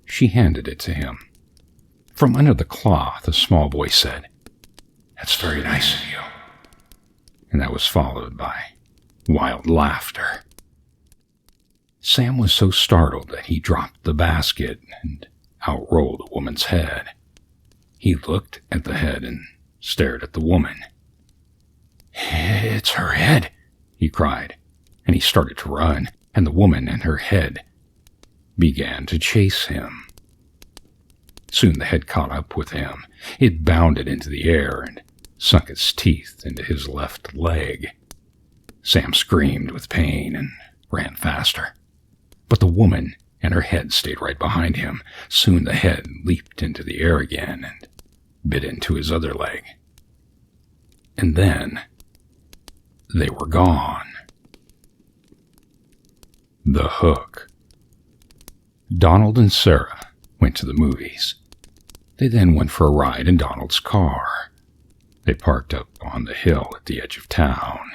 She handed it to him. From under the cloth, a small voice said, "That's very nice of you." And that was followed by wild laughter. Sam was so startled that he dropped the basket and out rolled a woman's head. He looked at the head and stared at the woman. "It's her head," he cried, and he started to run, and the woman and her head began to chase him. Soon the head caught up with him. It bounded into the air and sunk its teeth into his left leg. Sam screamed with pain and ran faster. But the woman and her head stayed right behind him. Soon the head leaped into the air again and bit into his other leg. And then they were gone. The Hook. Donald and Sarah went to the movies. They then went for a ride in Donald's car. They parked up on the hill at the edge of town.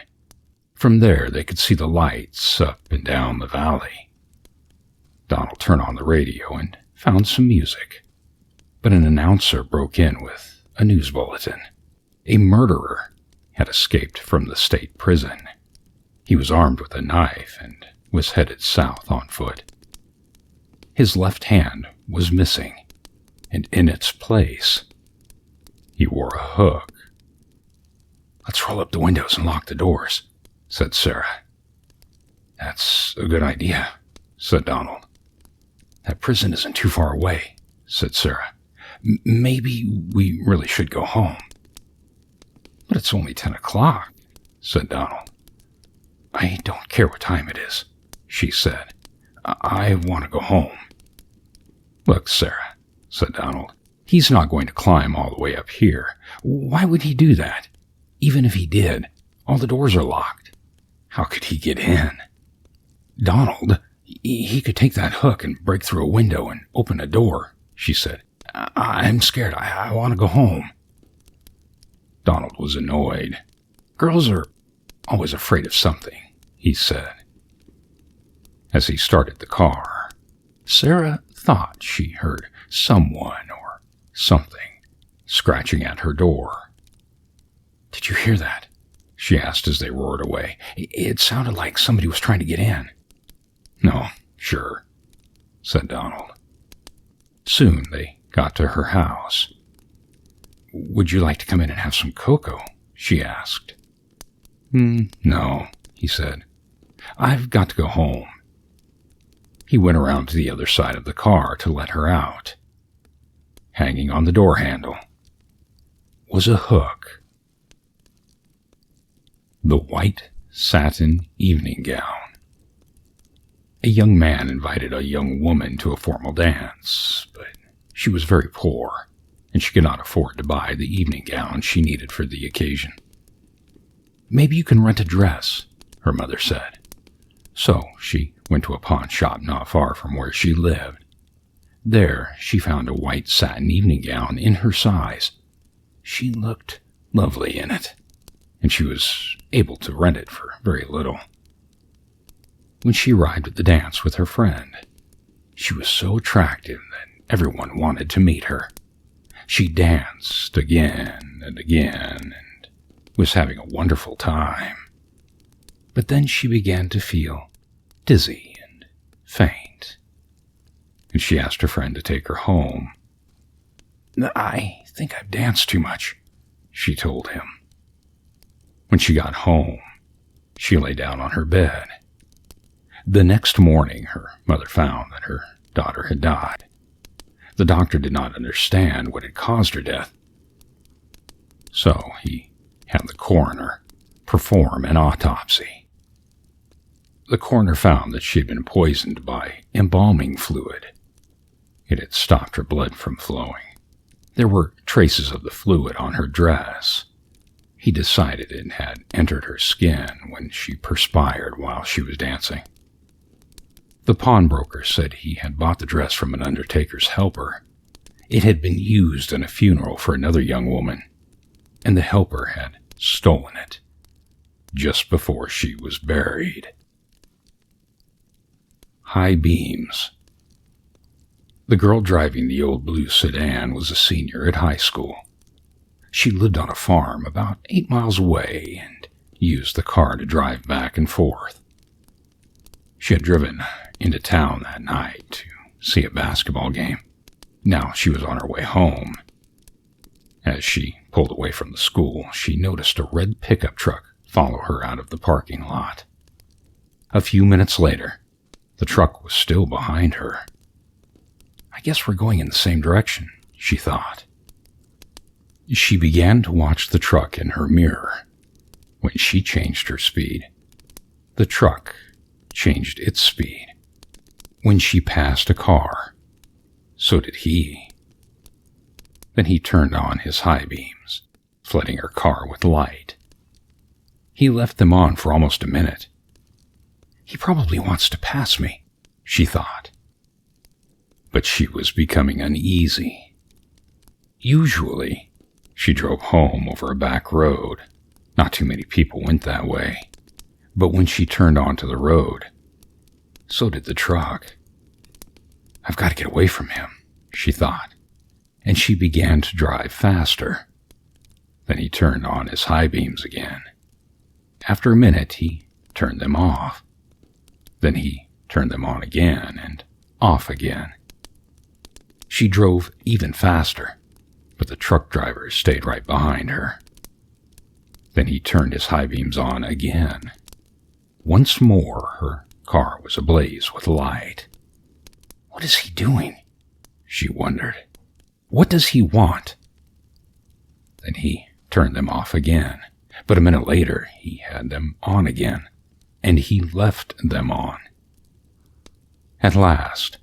From there they could see the lights up and down the valley. Donald turned on the radio and found some music. But an announcer broke in with a news bulletin. A murderer had escaped from the state prison. He was armed with a knife and was headed south on foot. His left hand was missing, and in its place, he wore a hook. "Let's roll up the windows and lock the doors," said Sarah. "That's a good idea," said Donald. "That prison isn't too far away," said Sarah. "Maybe we really should go home." "But it's only 10 o'clock, said Donald. "I don't care what time it is," she said. I want to go home." "Look, Sarah," said Donald, "he's not going to climb all the way up here. Why would he do that? Even if he did, all the doors are locked. How could he get in?" "Donald, he could take that hook and break through a window and open a door," she said. "I'm scared. I want to go home." Donald was annoyed. "Girls are always afraid of something," he said. As he started the car, Sarah thought she heard someone or something scratching at her door. "Did you hear that?" she asked as they roared away. "It sounded like somebody was trying to get in." "No, sure," said Donald. Soon they got to her house. "Would you like to come in and have some cocoa?" she asked. "No," he said. "I've got to go home." He went around to the other side of the car to let her out. Hanging on the door handle was a hook. The white satin evening gown. A young man invited a young woman to a formal dance, but she was very poor, and she could not afford to buy the evening gown she needed for the occasion. "Maybe you can rent a dress," her mother said. So she went to a pawn shop not far from where she lived. There she found a white satin evening gown in her size. She looked lovely in it, and she was able to rent it for very little. When she arrived at the dance with her friend, she was so attractive that everyone wanted to meet her. She danced again and again and was having a wonderful time. But then she began to feel dizzy and faint, and she asked her friend to take her home. "I think I've danced too much," she told him. When she got home, she lay down on her bed. The next morning, her mother found that her daughter had died. The doctor did not understand what had caused her death, so he had the coroner perform an autopsy. The coroner found that she had been poisoned by embalming fluid. It had stopped her blood from flowing. There were traces of the fluid on her dress. He decided it had entered her skin when she perspired while she was dancing. The pawnbroker said he had bought the dress from an undertaker's helper. It had been used in a funeral for another young woman, and the helper had stolen it just before she was buried. High beams. The girl driving the old blue sedan was a senior at high school. She lived on a farm about 8 miles away and used the car to drive back and forth. She had driven into town that night to see a basketball game. Now she was on her way home. As she pulled away from the school, she noticed a red pickup truck follow her out of the parking lot. A few minutes later, the truck was still behind her. "I guess we're going in the same direction," she thought. She began to watch the truck in her mirror. When she changed her speed, the truck changed its speed. When she passed a car, so did he. Then he turned on his high beams, flooding her car with light. He left them on for almost a minute. "He probably wants to pass me," she thought. But she was becoming uneasy. Usually, she drove home over a back road. Not too many people went that way. But when she turned onto the road, so did the truck. "I've got to get away from him," she thought, and she began to drive faster. Then he turned on his high beams again. After a minute, he turned them off. Then he turned them on again and off again. She drove even faster, but the truck driver stayed right behind her. Then he turned his high beams on again. Once more, her car was ablaze with light. "What is he doing?" she wondered. "What does he want?" Then he turned them off again, but a minute later he had them on again, and he left them on. At last,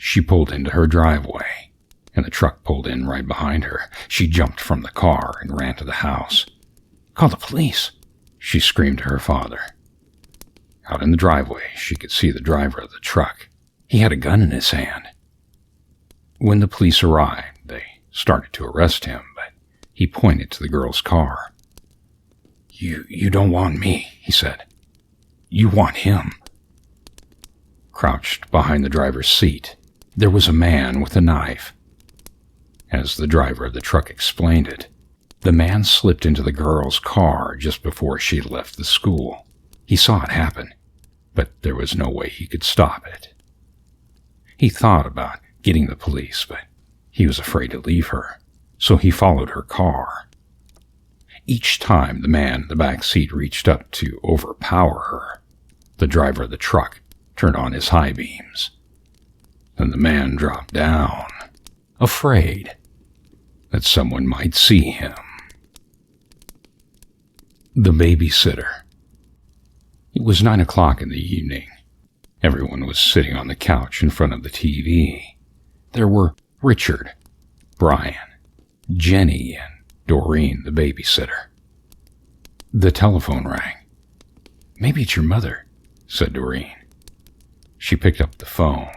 She pulled into her driveway, and the truck pulled in right behind her. She jumped from the car and ran to the house. "Call the police," she screamed to her father. Out in the driveway, she could see the driver of the truck. He had a gun in his hand. When the police arrived, they started to arrest him, but he pointed to the girl's car. You don't want me," he said. "You want him." Crouched behind the driver's seat, there was a man with a knife. As the driver of the truck explained it, the man slipped into the girl's car just before she left the school. He saw it happen, but there was no way he could stop it. He thought about getting the police, but he was afraid to leave her, so he followed her car. Each time the man in the back seat reached up to overpower her, the driver of the truck turned on his high beams. Then the man dropped down, afraid that someone might see him. The babysitter. It was 9 o'clock in the evening. Everyone was sitting on the couch in front of the TV. There were Richard, Brian, Jenny, and Doreen, the babysitter. The telephone rang. "Maybe it's your mother," said Doreen. She picked up the phone.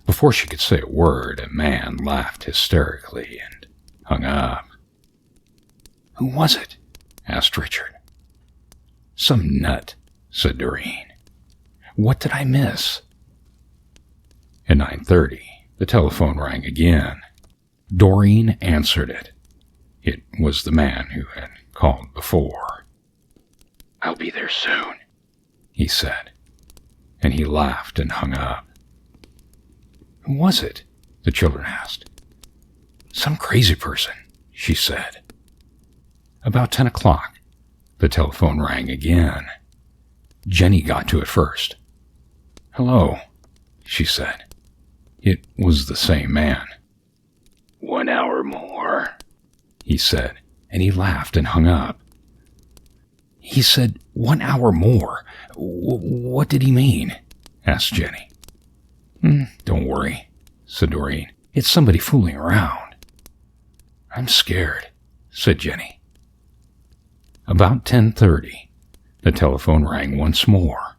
Before she could say a word, a man laughed hysterically and hung up. "Who was it?" asked Richard. "Some nut," said Doreen. "What did I miss?" At 9:30, the telephone rang again. Doreen answered it. It was the man who had called before. "I'll be there soon," he said, and he laughed and hung up. "Who was it?" the children asked. "Some crazy person," she said. About 10 o'clock, the telephone rang again. Jenny got to it first. "Hello," she said. It was the same man. "1 hour more," he said, and he laughed and hung up. "He said 1 hour more. What did he mean?" asked Jenny. "Don't worry," said Doreen. "It's somebody fooling around." "I'm scared," said Jenny. About 10:30, the telephone rang once more.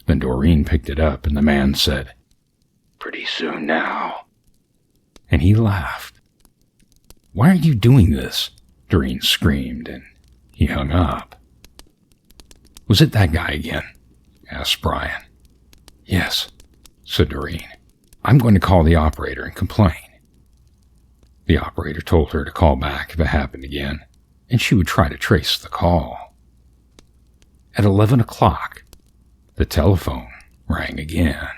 Then Doreen picked it up and the man said, "Pretty soon now." And he laughed. "Why are you doing this?" Doreen screamed, and he hung up. "Was it that guy again?" asked Brian. "Yes," said Doreen. "I'm going to call the operator and complain." The operator told her to call back if it happened again, and she would try to trace the call. At 11 o'clock, the telephone rang again.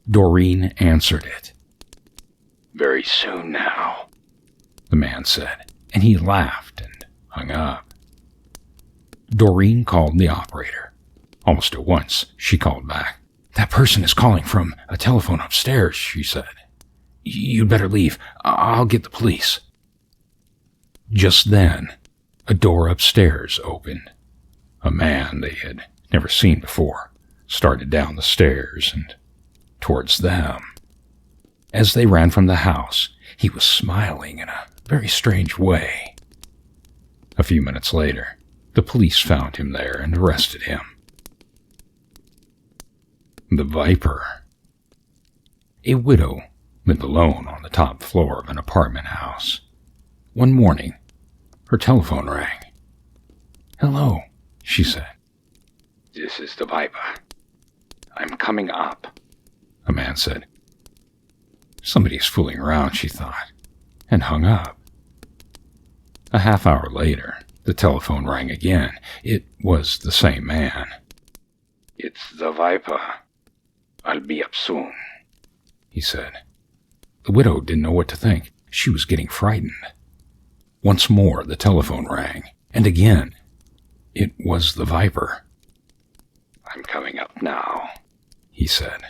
Doreen answered it. "Very soon now," the man said, and he laughed and hung up. Doreen called the operator. Almost at once, she called back. "That person is calling from a telephone upstairs," she said. "You'd better leave. I'll get the police." Just then, a door upstairs opened. A man they had never seen before started down the stairs and towards them. As they ran from the house, he was smiling in a very strange way. A few minutes later, the police found him there and arrested him. The Viper. A widow lived alone on the top floor of an apartment house. One morning, her telephone rang. "Hello," she said. "This is the Viper. I'm coming up," a man said. Somebody's fooling around, she thought, and hung up. A half hour later, the telephone rang again. It was the same man. "It's the Viper. I'll be up soon," he said. The widow didn't know what to think. She was getting frightened. Once more, the telephone rang, and again, it was the Viper. "I'm coming up now," he said.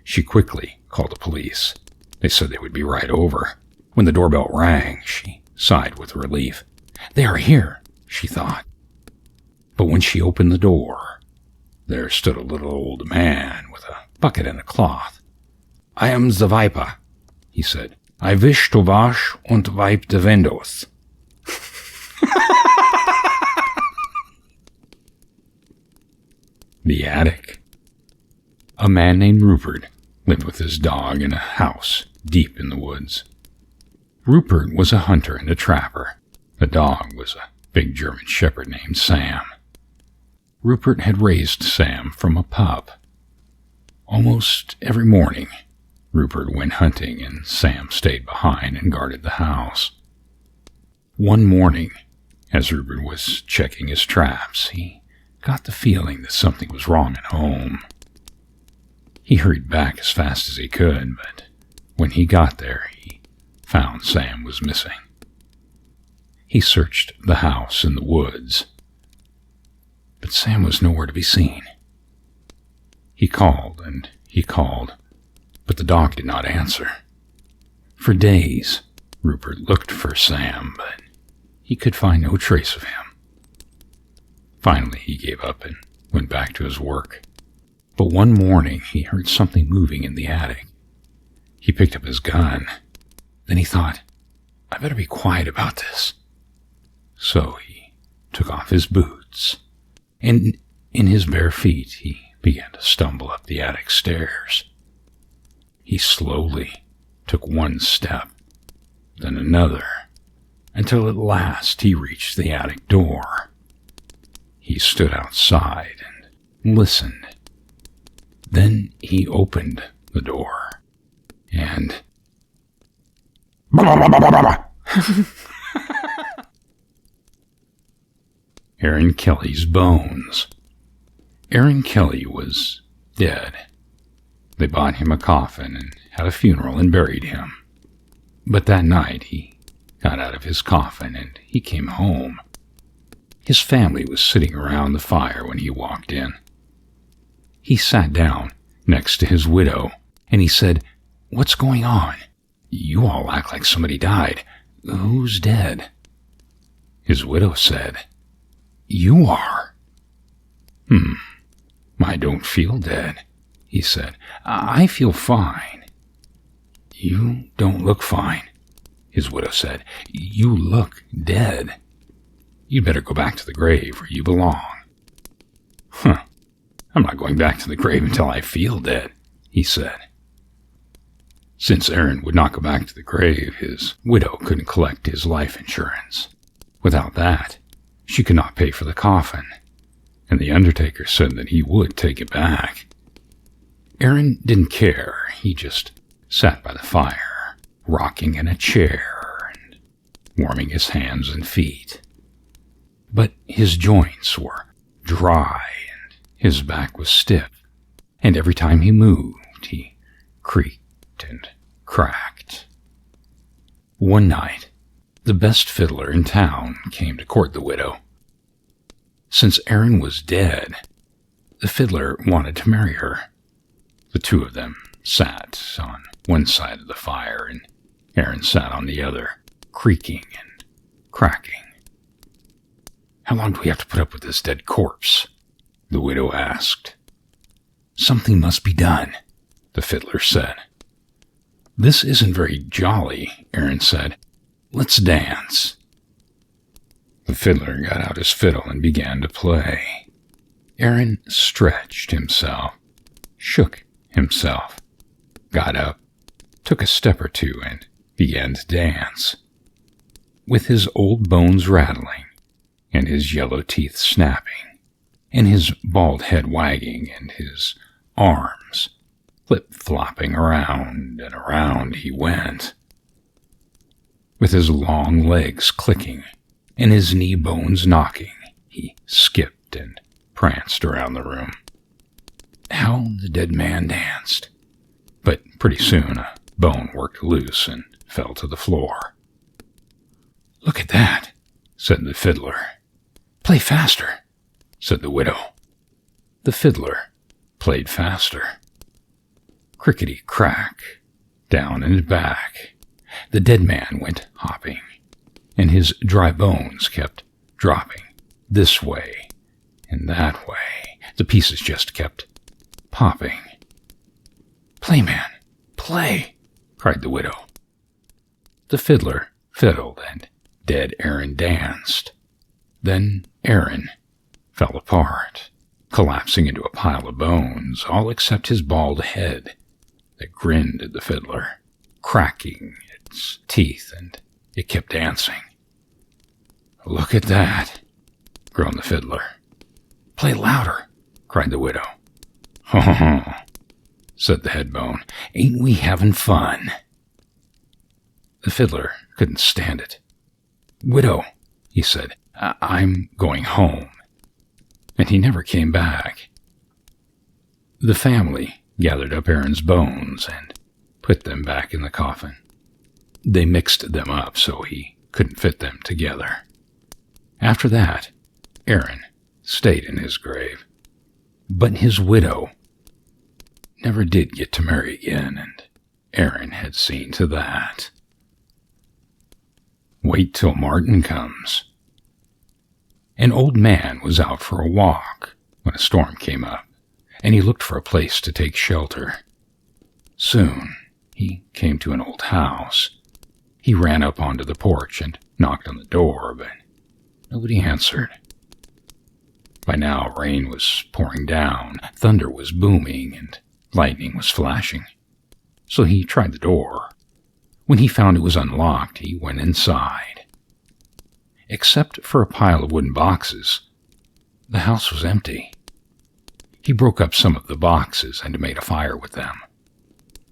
She quickly called the police. They said they would be right over. When the doorbell rang, she sighed with relief. "They are here," she thought. But when she opened the door, there stood a little old man with a bucket and a cloth. I am the Viper, he said. I wish to wash and wipe the windows. The attic. A man named Rupert lived with his dog in a house deep in the woods. Rupert was a hunter and a trapper. The dog was a big German shepherd named Sam. Rupert had raised Sam from a pup. Almost every morning, Rupert went hunting and Sam stayed behind and guarded the house. One morning, as Rupert was checking his traps, he got the feeling that something was wrong at home. He hurried back as fast as he could, but when he got there, he found Sam was missing. He searched the house and the woods, but Sam was nowhere to be seen. He called and he called, but the dog did not answer. For days, Rupert looked for Sam, but he could find no trace of him. Finally, he gave up and went back to his work. But one morning, he heard something moving in the attic. He picked up his gun. Then he thought, I better be quiet about this. So he took off his boots, and in his bare feet, he began to stumble up the attic stairs. He slowly took one step, then another, until at last he reached the attic door. He stood outside and listened. Then he opened the door, and... Aaron Kelly's bones. Aaron Kelly was dead. They bought him a coffin and had a funeral and buried him. But that night he got out of his coffin and he came home. His family was sitting around the fire when he walked in. He sat down next to his widow and he said, What's going on? You all act like somebody died. Who's dead? His widow said, You are. I don't feel dead, he said. I feel fine. You don't look fine, his widow said. You look dead. You'd better go back to the grave where you belong. I'm not going back to the grave until I feel dead, he said. Since Aaron would not go back to the grave, his widow couldn't collect his life insurance. Without that, she could not pay for the coffin, and the undertaker said that he would take it back. Aaron didn't care. He just sat by the fire, rocking in a chair and warming his hands and feet. But his joints were dry and his back was stiff, and every time he moved, he creaked and cracked. One night, the best fiddler in town came to court the widow. Since Aaron was dead, the fiddler wanted to marry her. The two of them sat on one side of the fire, and Aaron sat on the other, creaking and cracking. How long do we have to put up with this dead corpse? The widow asked. Something must be done, the fiddler said. This isn't very jolly, Aaron said. Let's dance. The fiddler got out his fiddle and began to play. Aaron stretched himself, shook himself, got up, took a step or two, and began to dance. With his old bones rattling, and his yellow teeth snapping, and his bald head wagging, and his arms flip-flopping around and around he went. With his long legs clicking and his knee bones knocking, he skipped and pranced around the room. How the dead man danced! But pretty soon a bone worked loose and fell to the floor. Look at that, said the fiddler. Play faster, said the widow. The fiddler played faster. Crickety-crack, down and back. The dead man went hopping, and his dry bones kept dropping this way and that way. The pieces just kept popping. Play, man, play. Play!" cried the widow. The fiddler fiddled and dead Aaron danced. Then Aaron fell apart, collapsing into a pile of bones, all except his bald head that grinned at the fiddler, cracking its teeth, and it kept dancing. "Look at that," groaned the fiddler. "Play louder," cried the widow. "Ho ho ho," said the head bone. "Ain't we having fun?" The fiddler couldn't stand it. "Widow," he said, "I'm going home." And he never came back. The family gathered up Aaron's bones and put them back in the coffin. They mixed them up so he couldn't fit them together. After that, Aaron stayed in his grave. But his widow never did get to marry again, and Aaron had seen to that. Wait till Martin comes. An old man was out for a walk when a storm came up, and he looked for a place to take shelter. Soon, he came to an old house. He ran up onto the porch and knocked on the door, but nobody answered. By now, rain was pouring down, thunder was booming, and lightning was flashing. So he tried the door. When he found it was unlocked, he went inside. Except for a pile of wooden boxes, the house was empty. He broke up some of the boxes and made a fire with them.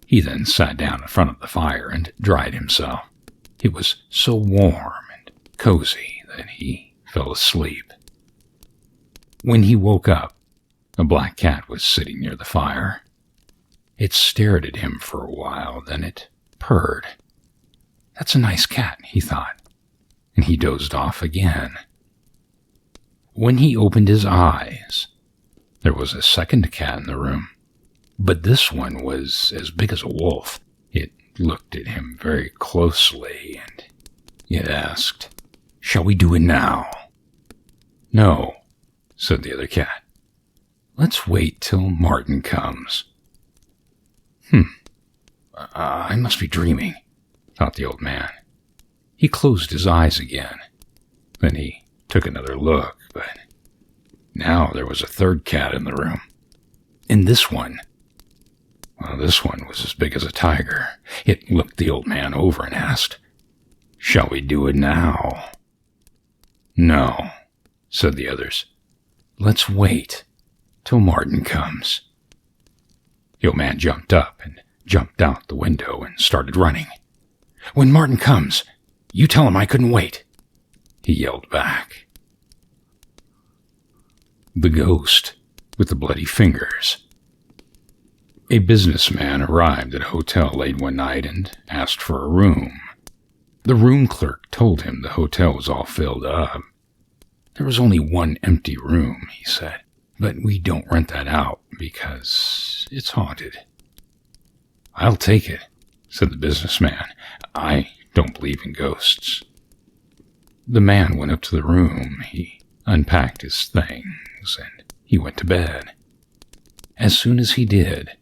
He then sat down in front of the fire and dried himself. It was so warm and cozy that he fell asleep. When he woke up, a black cat was sitting near the fire. It stared at him for a while, then it purred. "That's a nice cat," he thought, and he dozed off again. When he opened his eyes, there was a second cat in the room, but this one was as big as a wolf. It looked at him very closely, and it asked, "Shall we do it now?" "No," said the other cat. "Let's wait till Martin comes." I must be dreaming, thought the old man. He closed his eyes again. Then he took another look, but now there was a third cat in the room. And this one was as big as a tiger. It looked the old man over and asked, "Shall we do it now?" "No," said the others. "Let's wait till Martin comes." The old man jumped up and jumped out the window and started running. "When Martin comes, you tell him I couldn't wait," he yelled back. The Ghost with the Bloody Fingers. A businessman arrived at a hotel late one night and asked for a room. The room clerk told him the hotel was all filled up. There was only one empty room, he said, but we don't rent that out because it's haunted. "I'll take it," said the businessman. "I don't believe in ghosts." The man went up to the room. He unpacked his things and he went to bed. As soon as he did,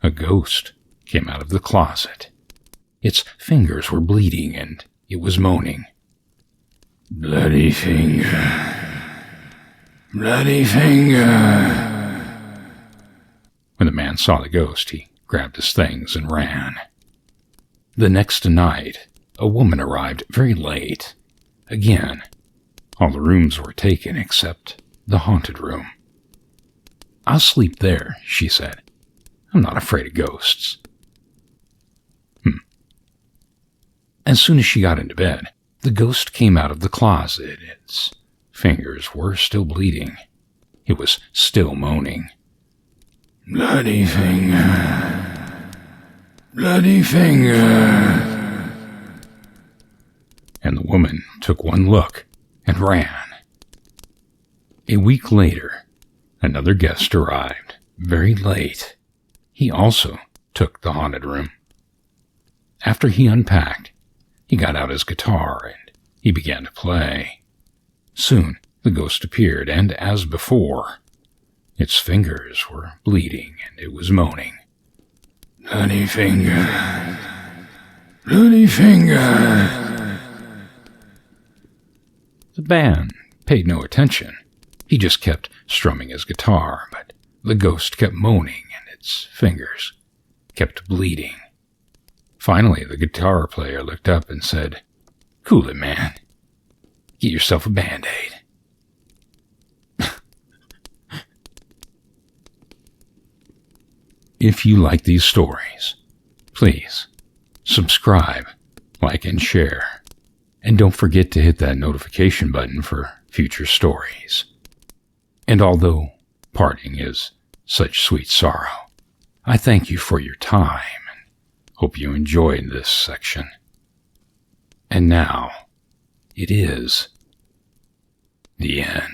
a ghost came out of the closet. Its fingers were bleeding and it was moaning. "Bloody finger, bloody finger." When the man saw the ghost, he grabbed his things and ran. The next night, a woman arrived very late. Again, all the rooms were taken except the haunted room. "I'll sleep there," she said. "I'm not afraid of ghosts." As soon as she got into bed, the ghost came out of the closet. Its fingers were still bleeding. It was still moaning. "Bloody finger, bloody finger." And the woman took one look and ran. A week later, another guest arrived, very late. He also took the haunted room. After he unpacked, he got out his guitar and he began to play. Soon, the ghost appeared, and as before, its fingers were bleeding and it was moaning. Bloody finger. Bloody finger. The man paid no attention. He just kept strumming his guitar, but the ghost kept moaning and its fingers kept bleeding. Finally, the guitar player looked up and said, "Cool it, man. Get yourself a Band-Aid." If you like these stories, please subscribe, like, and share. And don't forget to hit that notification button for future stories. And although parting is such sweet sorrow, I thank you for your time and hope you enjoyed this section. And now, it is the end.